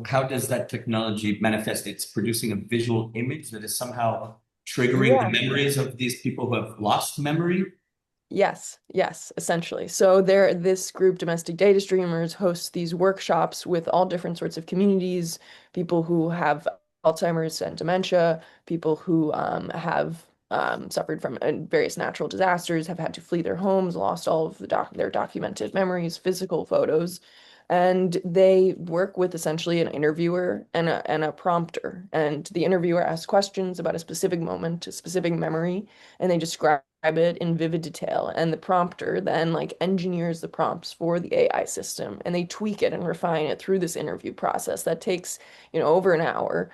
How does that technology manifest? It's producing a visual image that is somehow triggering the memories of these people who have lost memory? Yes, essentially. So this group, Domestic Data Streamers, hosts these workshops with all different sorts of communities, people who have Alzheimer's and dementia, people who have suffered from various natural disasters, have had to flee their homes, lost all of their documented memories, physical photos. And they work with essentially an interviewer and a prompter. And the interviewer asks questions about a specific moment, a specific memory, and they describe it in vivid detail. And the prompter then like engineers the prompts for the AI system, and they tweak it and refine it through this interview process that takes, over an hour.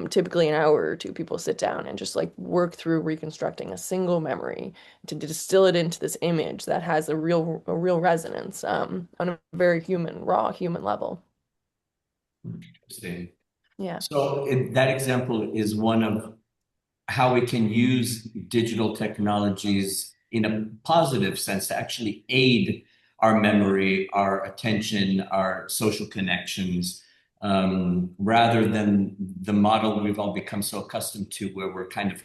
Typically an hour or two, people sit down and just like work through reconstructing a single memory to distill it into this image that has a real resonance on a very raw human level. Interesting. Yeah. So that example is one of how we can use digital technologies in a positive sense to actually aid our memory, our attention, our social connections, rather than the model we've all become so accustomed to, where we're kind of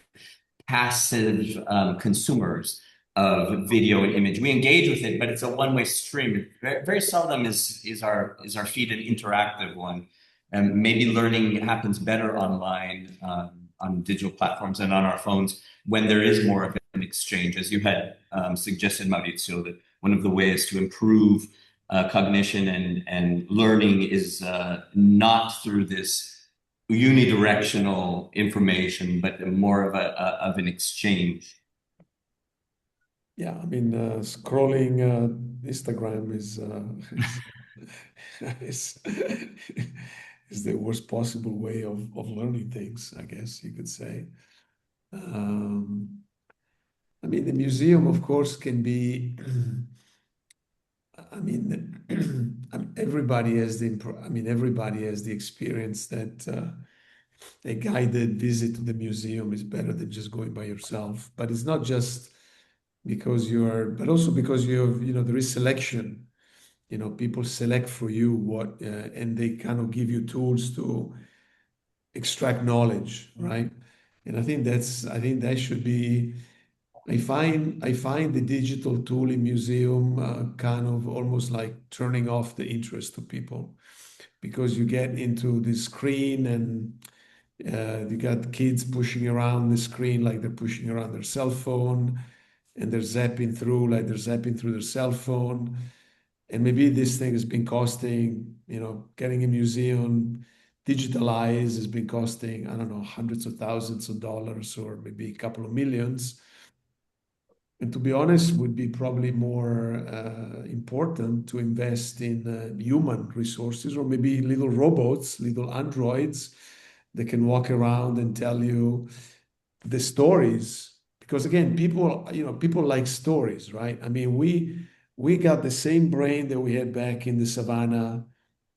passive consumers of video and image. We engage with it, but it's a one-way stream. Very seldom is our feed an interactive one. And maybe learning happens better online on digital platforms and on our phones when there is more of an exchange. As you had suggested, Maurizio, that one of the ways to improve cognition and learning is not through this unidirectional information, but more of an exchange. Yeah, I mean, scrolling Instagram is is the worst possible way of learning things, I guess you could say. Um, I mean, the museum, of course, can be. I mean, everybody has everybody has the experience that a guided visit to the museum is better than just going by yourself. But it's not just because but also because there is selection. People select for you and they kind of give you tools to extract knowledge, right? And I think that should be. I find the digital tool in museum kind of almost like turning off the interest to people because you get into the screen and you got kids pushing around the screen like they're pushing around their cell phone and they're zapping through like they're zapping through their cell phone. And maybe this thing has been costing, getting a museum digitalized has been costing, I don't know, hundreds of thousands of dollars or maybe a couple of millions. And to be honest, would be probably more important to invest in human resources or maybe little robots, little androids that can walk around and tell you the stories. Because again, people like stories, right? I mean, we got the same brain that we had back in the savannah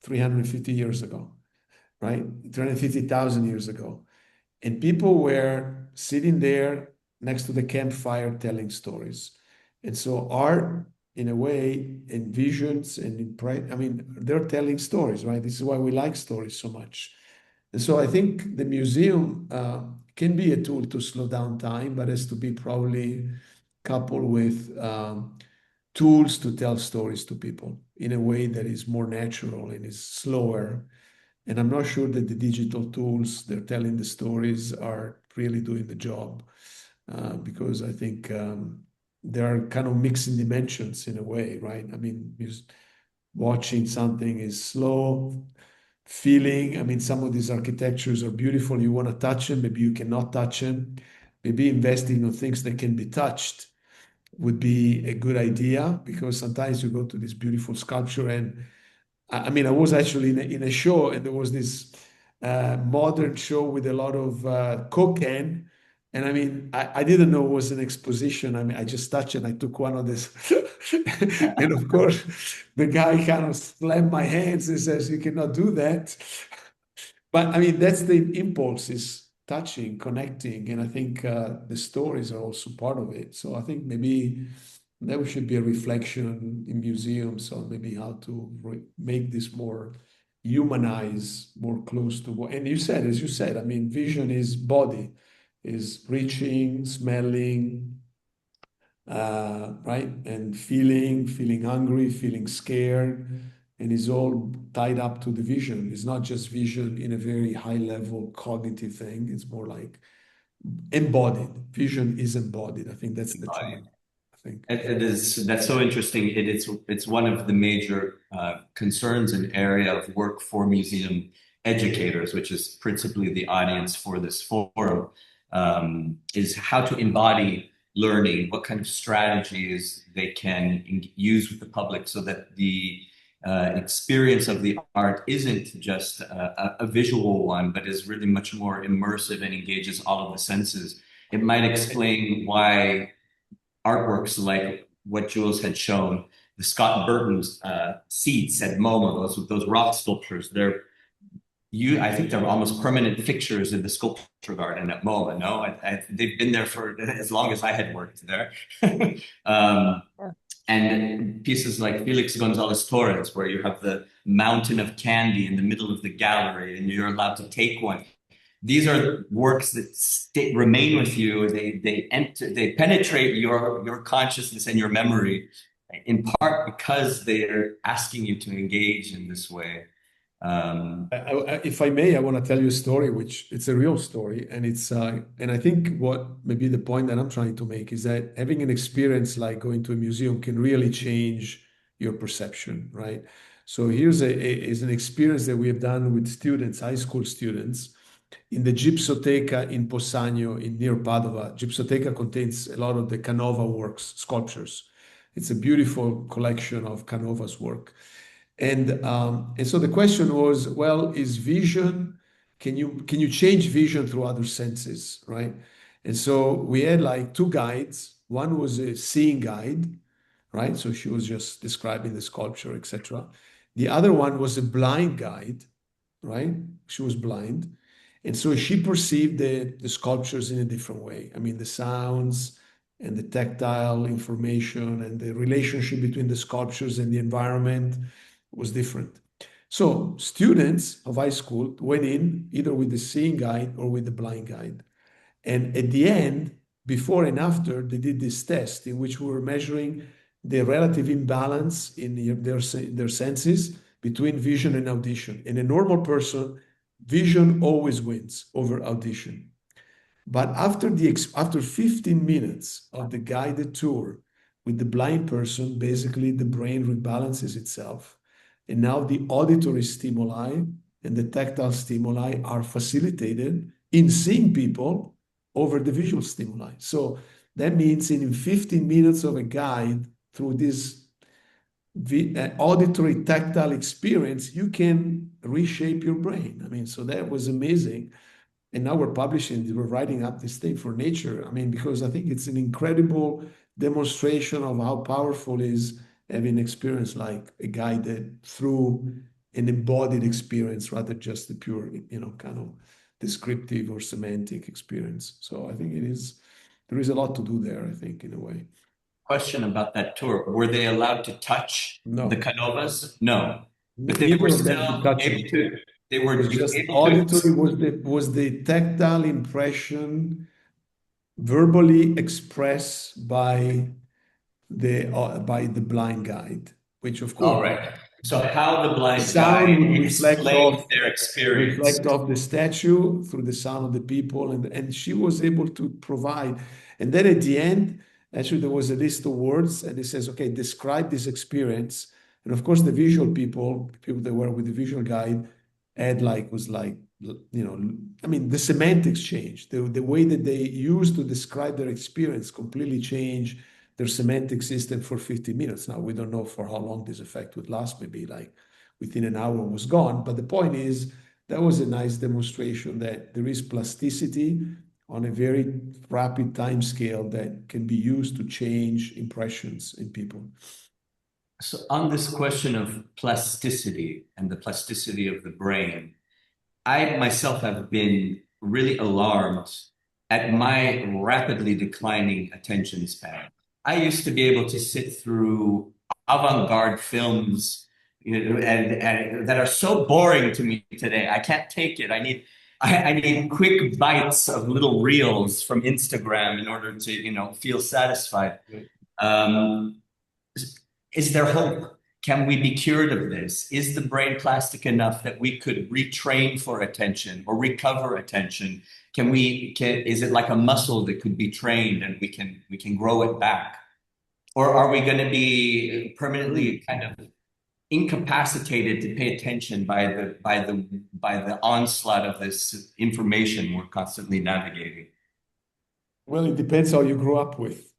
350 years ago, right? 350,000 years ago. And people were sitting there next to the campfire telling stories. And so art, in a way, and visions I mean, they're telling stories, right? This is why we like stories so much. And so I think the museum can be a tool to slow down time, but has to be probably coupled with tools to tell stories to people in a way that is more natural and is slower. And I'm not sure that the digital tools they're telling the stories are really doing the job because I think there are kind of mixing dimensions in a way, right? I mean, watching something is slow, feeling. I mean, some of these architectures are beautiful. You want to touch them, maybe you cannot touch them. Maybe investing on things that can be touched would be a good idea because sometimes you go to this beautiful sculpture and I mean, I was actually in a show, and there was this modern show with a lot of cocaine. And I mean, I didn't know it was an exposition. I mean, I just touched it. I took one of this. And of course, the guy kind of slammed my hands and says, "You cannot do that." But I mean, that's the impulse is touching, connecting. And I think the stories are also part of it. So I think maybe there should be a reflection in museums on maybe how to make this more humanized, more close to what. And as you said, I mean, vision is body, is reaching, smelling, right? And feeling hungry, feeling scared, and it's all tied up to the vision. It's not just vision in a very high level cognitive thing. It's more like embodied. Vision is embodied. I think that's the term. I think. It is, that's so interesting. It's one of the major concerns and area of work for museum educators, which is principally the audience for this forum, is how to embody learning, what kind of strategies they can use with the public so that the experience of the art isn't just a visual one, but is really much more immersive and engages all of the senses. It might explain why artworks like what Jules had shown, the Scott Burton's seats at MoMA, those rock sculptures, I think they're almost permanent fixtures in the sculpture garden at MoMA. No, they've been there for as long as I had worked there. um, Yeah. and pieces like Felix Gonzalez Torres, where you have the mountain of candy in the middle of the gallery, and you're allowed to take one. These are works that remain with you. They penetrate your consciousness and your memory, in part because they're asking you to engage in this way. If I may, I want to tell you a story, which it's a real story, and and I think what maybe the point that I'm trying to make is that having an experience like going to a museum can really change your perception, right? So here's is an experience that we have done with students, high school students, in the Gipsoteca in Possagno, near Padova. Gipsoteca contains a lot of the Canova works, sculptures. It's a beautiful collection of Canova's work. And so the question was, well, is vision, can you change vision through other senses, right? And so we had like two guides. One was a seeing guide, right? So she was just describing the sculpture, etc. The other one was a blind guide, right? She was blind. And so she perceived the sculptures in a different way. I mean, the sounds and the tactile information and the relationship between the sculptures and the environment was different. So students of high school went in either with the seeing guide or with the blind guide. And at the end, before and after, they did this test in which we were measuring the relative imbalance in their senses between vision and audition. In a normal person, vision always wins over audition. But after 15 minutes of the guided tour with the blind person, basically the brain rebalances itself. And now the auditory stimuli and the tactile stimuli are facilitated in seeing people over the visual stimuli. So that means in 15 minutes of a guide through this auditory tactile experience, you can reshape your brain. I mean, so that was amazing. And now we're writing up this thing for Nature. I mean, because I think it's an incredible demonstration of how powerful is having experience like a guided through an embodied experience rather just the pure, kind of descriptive or semantic experience. So I think there is a lot to do there, I think, in a way. Question about that tour. Were they allowed to touch No. the Canovas? No. But they Neither were of them still could touch able it. to, they were It was just able auditory to. was the tactile impression verbally expressed by the blind guide, which of All course right. So how the blind sound guide would explained their experience. reflect off the statue through the sound of the people, and she was able to provide. And then at the end, actually, there was a list of words, and it says, okay, describe this experience. And of course, the visual people that were with the visual guide, was like, I mean, the semantics changed. The way that they used to describe their experience completely changed their semantic system for 50 minutes. Now, we don't know for how long this effect would last, maybe like within an hour was gone. But the point is, that was a nice demonstration that there is plasticity on a very rapid time scale that can be used to change impressions in people. So on this question of plasticity and the plasticity of the brain, I myself have been really alarmed at my rapidly declining attention span. I used to be able to sit through avant-garde films, and that are so boring to me today. I can't take it. I need quick bites of little reels from Instagram in order to, feel satisfied. Um, is there hope? Can we be cured of this? Is the brain plastic enough that we could retrain for attention or recover attention? Is it like a muscle that could be trained and we can grow it back? Or are we going to be permanently kind of incapacitated to pay attention by the onslaught of this information we're constantly navigating? Well, it depends how you grew up with.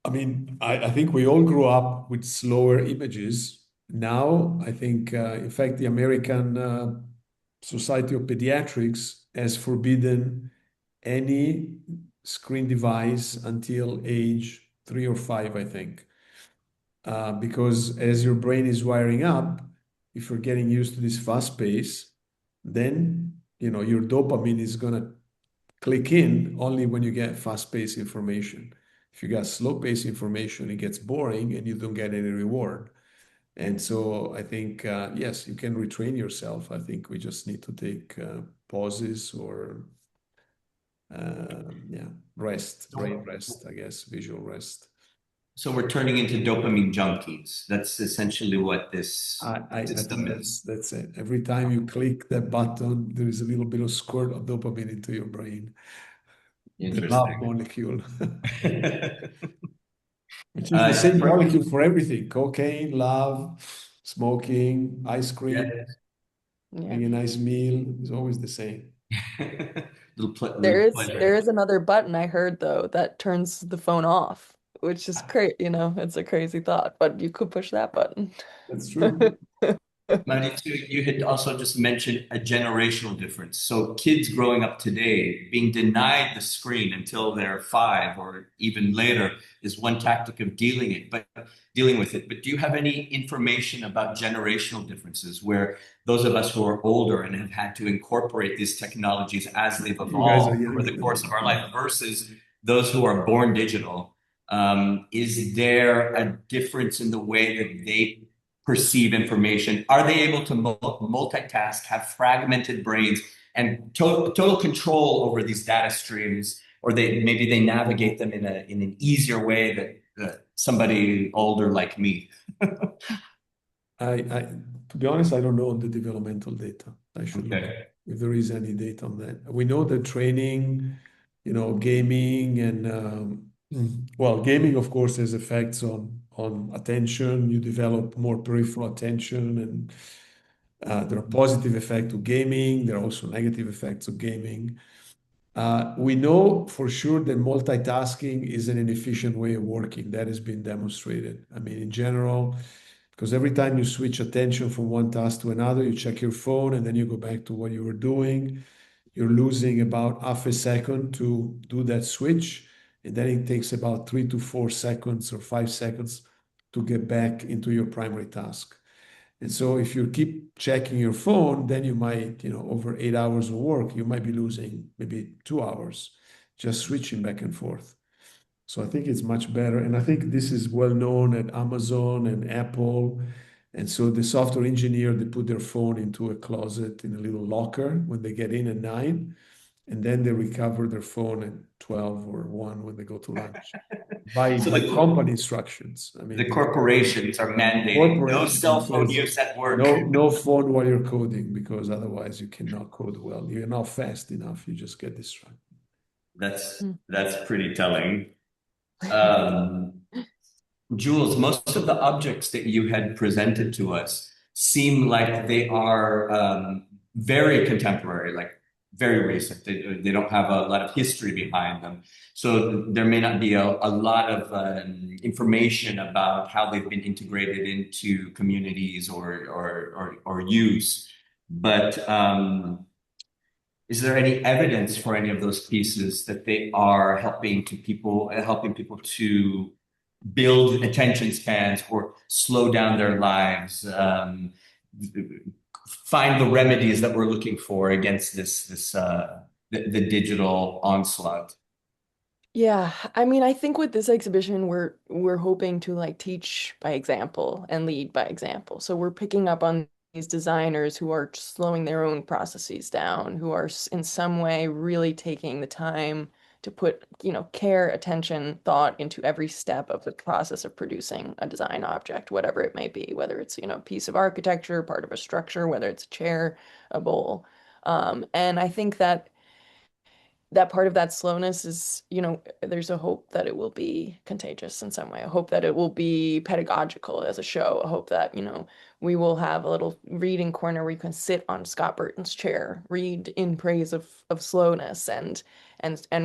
I mean, I think we all grew up with slower images. Now, I think, in fact, the American Society of Pediatrics has forbidden any screen device until age 3 or 5, I think. Because as your brain is wiring up, if you're getting used to this fast pace, then your dopamine is gonna click in only when you get fast-paced information. If you got slow-paced information, it gets boring and you don't get any reward. And so I think, yes, you can retrain yourself. I think we just need to take pauses or, yeah, rest, brain rest, I guess, visual rest. So we're turning into dopamine junkies. That's essentially what this I system think is. that's it. Every time you click that button, there is a little bit of squirt of dopamine into your brain, the love Interesting. molecule. Which is the same molecule for everything: cocaine, love, smoking, ice cream, Yeah. Yeah. having a nice meal is always the same. There Little is pleasure. there is another button I heard though that turns the phone off, which is crazy, it's a crazy thought, but you could push that button. That's true. Maurizio, you had also just mentioned a generational difference. So kids growing up today being denied the screen until they're 5 or even later is one tactic of dealing with it. But do you have any information about generational differences where those of us who are older and have had to incorporate these technologies as they've You guys are evolved over the younger. course of our life versus those who are born digital? Is there a difference in the way that they perceive information? Are they able to multitask, have fragmented brains, and total control over these data streams? Or maybe they navigate them in an easier way that somebody older like me. To be honest, I don't know the developmental data. I should look Okay. if there is any data on that. We know that training, gaming and well, gaming of course has effects on attention. You develop more peripheral attention, and there are positive effects of gaming. There are also negative effects of gaming. We know for sure that multitasking is an inefficient way of working. That has been demonstrated. I mean, in general, because every time you switch attention from one task to another, you check your phone and then you go back to what you were doing. You're losing about half a second to do that switch. And then it takes about 3 to 4 seconds or 5 seconds to get back into your primary task. And so if you keep checking your phone, then you might, over 8 hours of work, you might be losing maybe 2 hours just switching back and forth. So I think it's much better. And I think this is well known at Amazon and Apple. And so the software engineer, they put their phone into a closet in a little locker when they get in at 9, and then they recover their phone at 12 or 1 when they go to lunch by So by company instructions. I the mean, corporations are mandating no cell corporation phone says use at work. no phone while you're coding because otherwise you cannot code well. You're not fast enough. You just get distracted. That's pretty telling. Um, Jules, most of the objects that you had presented to us seem like they are very contemporary, like very recent. They don't have a lot of history behind them. So there may not be a lot of information about how they've been integrated into communities or use. But is there any evidence for any of those pieces that they are helping people to build attention spans or slow down their lives, find the remedies that we're looking for against the digital onslaught? Yeah, I mean, I think with this exhibition, we're hoping to like teach by example and lead by example. So we're picking up on these designers who are slowing their own processes down, who are in some way really taking the time to put, care, attention, thought into every step of the process of producing a design object, whatever it may be, whether it's, a piece of architecture, part of a structure, whether it's a chair, a bowl. And I think that part of that slowness is, there's a hope that it will be contagious in some way. A hope that it will be pedagogical as a show. A hope that, we will have a little reading corner where you can sit on Scott Burton's chair, read in praise of slowness and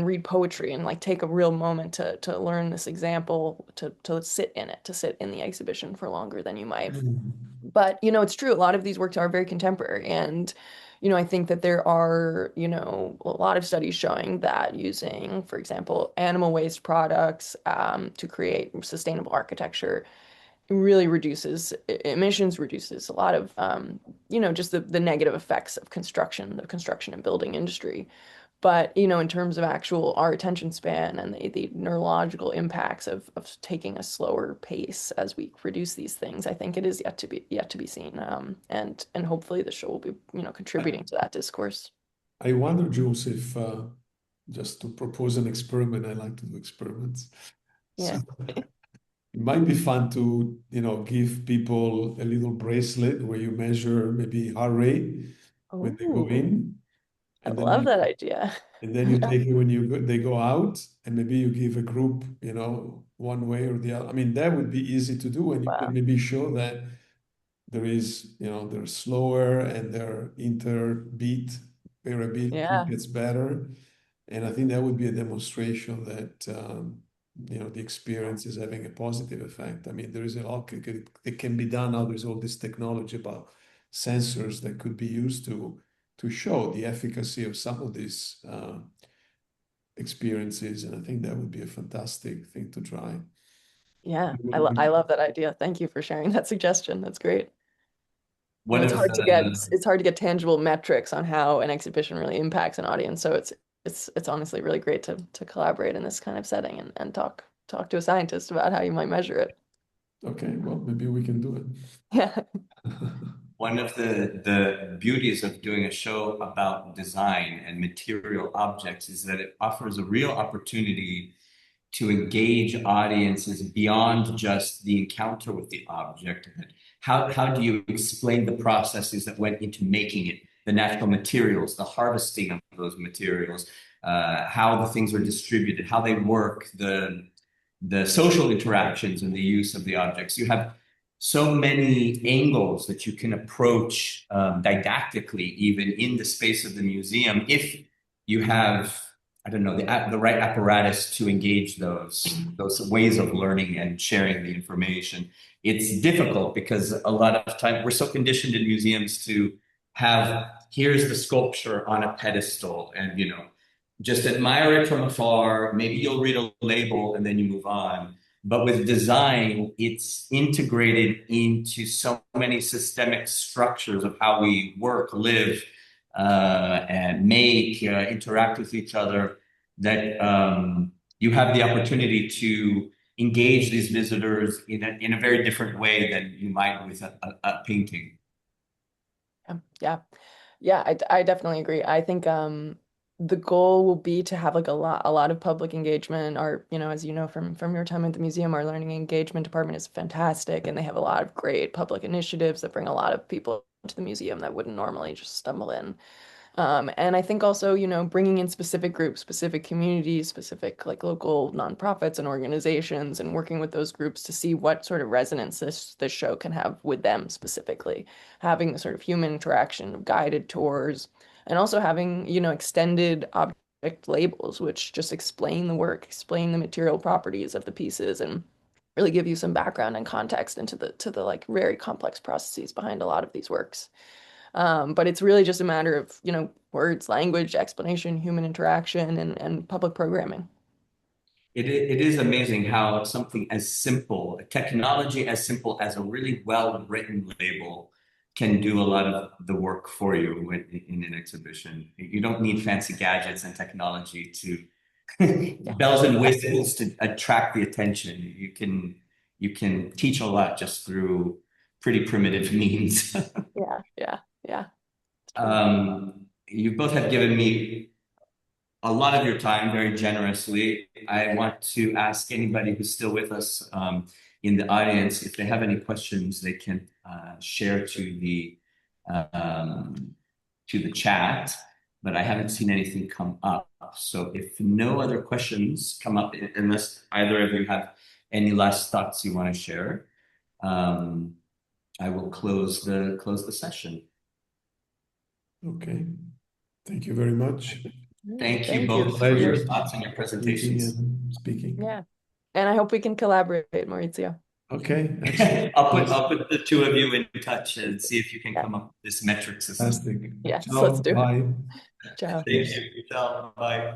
read poetry and like take a real moment to learn this example, to sit in it, to sit in the exhibition for longer than you might. But, it's true. A lot of these works are very contemporary. And, I think that there are, a lot of studies showing that using, for example, animal waste products to create sustainable architecture really reduces emissions, reduces a lot of, just the negative effects of the construction and building industry. But, in terms of actual our attention span and the neurological impacts of taking a slower pace as we produce these things, I think it is yet to be seen. And hopefully the show will be, contributing to that discourse. I wonder, Jules, if just to propose an experiment, I like to do experiments. So Yeah. it might be fun to, give people a little bracelet where you measure maybe heart rate when they go Oh, in, I and then love that idea. you take it when they go out, and maybe you give a group, one way or the other. I mean, that would be easy to do, and you can Wow. maybe show that there is, they're slower and their interbeat variability Yeah. gets better. And I think that would be a demonstration that, the experience is having a positive effect. I mean, there is a lot that can be done now. There's all this technology about sensors that could be used to show the efficacy of some of these experiences. And I think that would be a fantastic thing to try. Yeah. It I, would lo I be- love that idea. Thank you for sharing that suggestion. That's great. One It's of hard to get the it's hard to get tangible metrics on how an exhibition really impacts an audience. So it's honestly really great to collaborate in this kind of setting and talk to a scientist about how you might measure it. okay, well, maybe we can do Yeah. it. One of the beauties of doing a show about design and material objects is that it offers a real opportunity to engage audiences beyond just the encounter with the object. How do you explain the processes that went into making it, the natural materials, the harvesting of those materials, how the things are distributed, how they work, the social interactions and the use of the objects? You have so many angles that you can approach didactically, even in the space of the museum, if you have, I don't know, the right apparatus to engage those ways of learning and sharing the information. It's difficult because a lot of time we're so conditioned in museums to have, here's the sculpture on a pedestal, and just admire it from afar. Maybe you'll read a label and then you move on. But with design, it's integrated into so many systemic structures of how we work, live, and make, interact with each other, that you have the opportunity to engage these visitors in a very different way than you might with a painting. Yeah. Yeah, I definitely agree. I think the goal will be to have like a lot of public engagement. Our, as you know from your time at the museum, our learning engagement department is fantastic, and they have a lot of great public initiatives that bring a lot of people to the museum that wouldn't normally just stumble in. And I think also, bringing in specific groups, specific communities, specific like local nonprofits and organizations, and working with those groups to see what sort of resonance this show can have with them specifically. Having the sort of human interaction of guided tours, and also having, extended object labels, which just explain the work, explain the material properties of the pieces, and really give you some background and context into the like very complex processes behind a lot of these works. But it's really just a matter of, words, language, explanation, human interaction, and public programming. It is amazing how something as simple, a technology as simple as a really well-written label can do a lot of the work for you in an exhibition. You don't need fancy gadgets and technology to Yeah. bells and whistles to attract the attention. You can teach a lot just through pretty primitive means. Yeah. Yeah. Yeah. It's true. You both have given me a lot of your time very generously. I want to ask anybody who's still with us in the audience, if they have any questions, they can share to the chat. But I haven't seen anything come up. So if no other questions come up, unless either of you have any last thoughts you want to share, I will close the session. Okay. Thank you very much. Thank you Thank both for your thoughts and your presentations. Speaking. Yeah. And I hope we can collaborate, Maurizio. Okay, excellent. I'll put the two of you in touch and see if you can Yeah. come up with this metric system. Fantastic. Yes, Ciao, let's do it. bye. Ciao. Thank you. Ciao. Bye.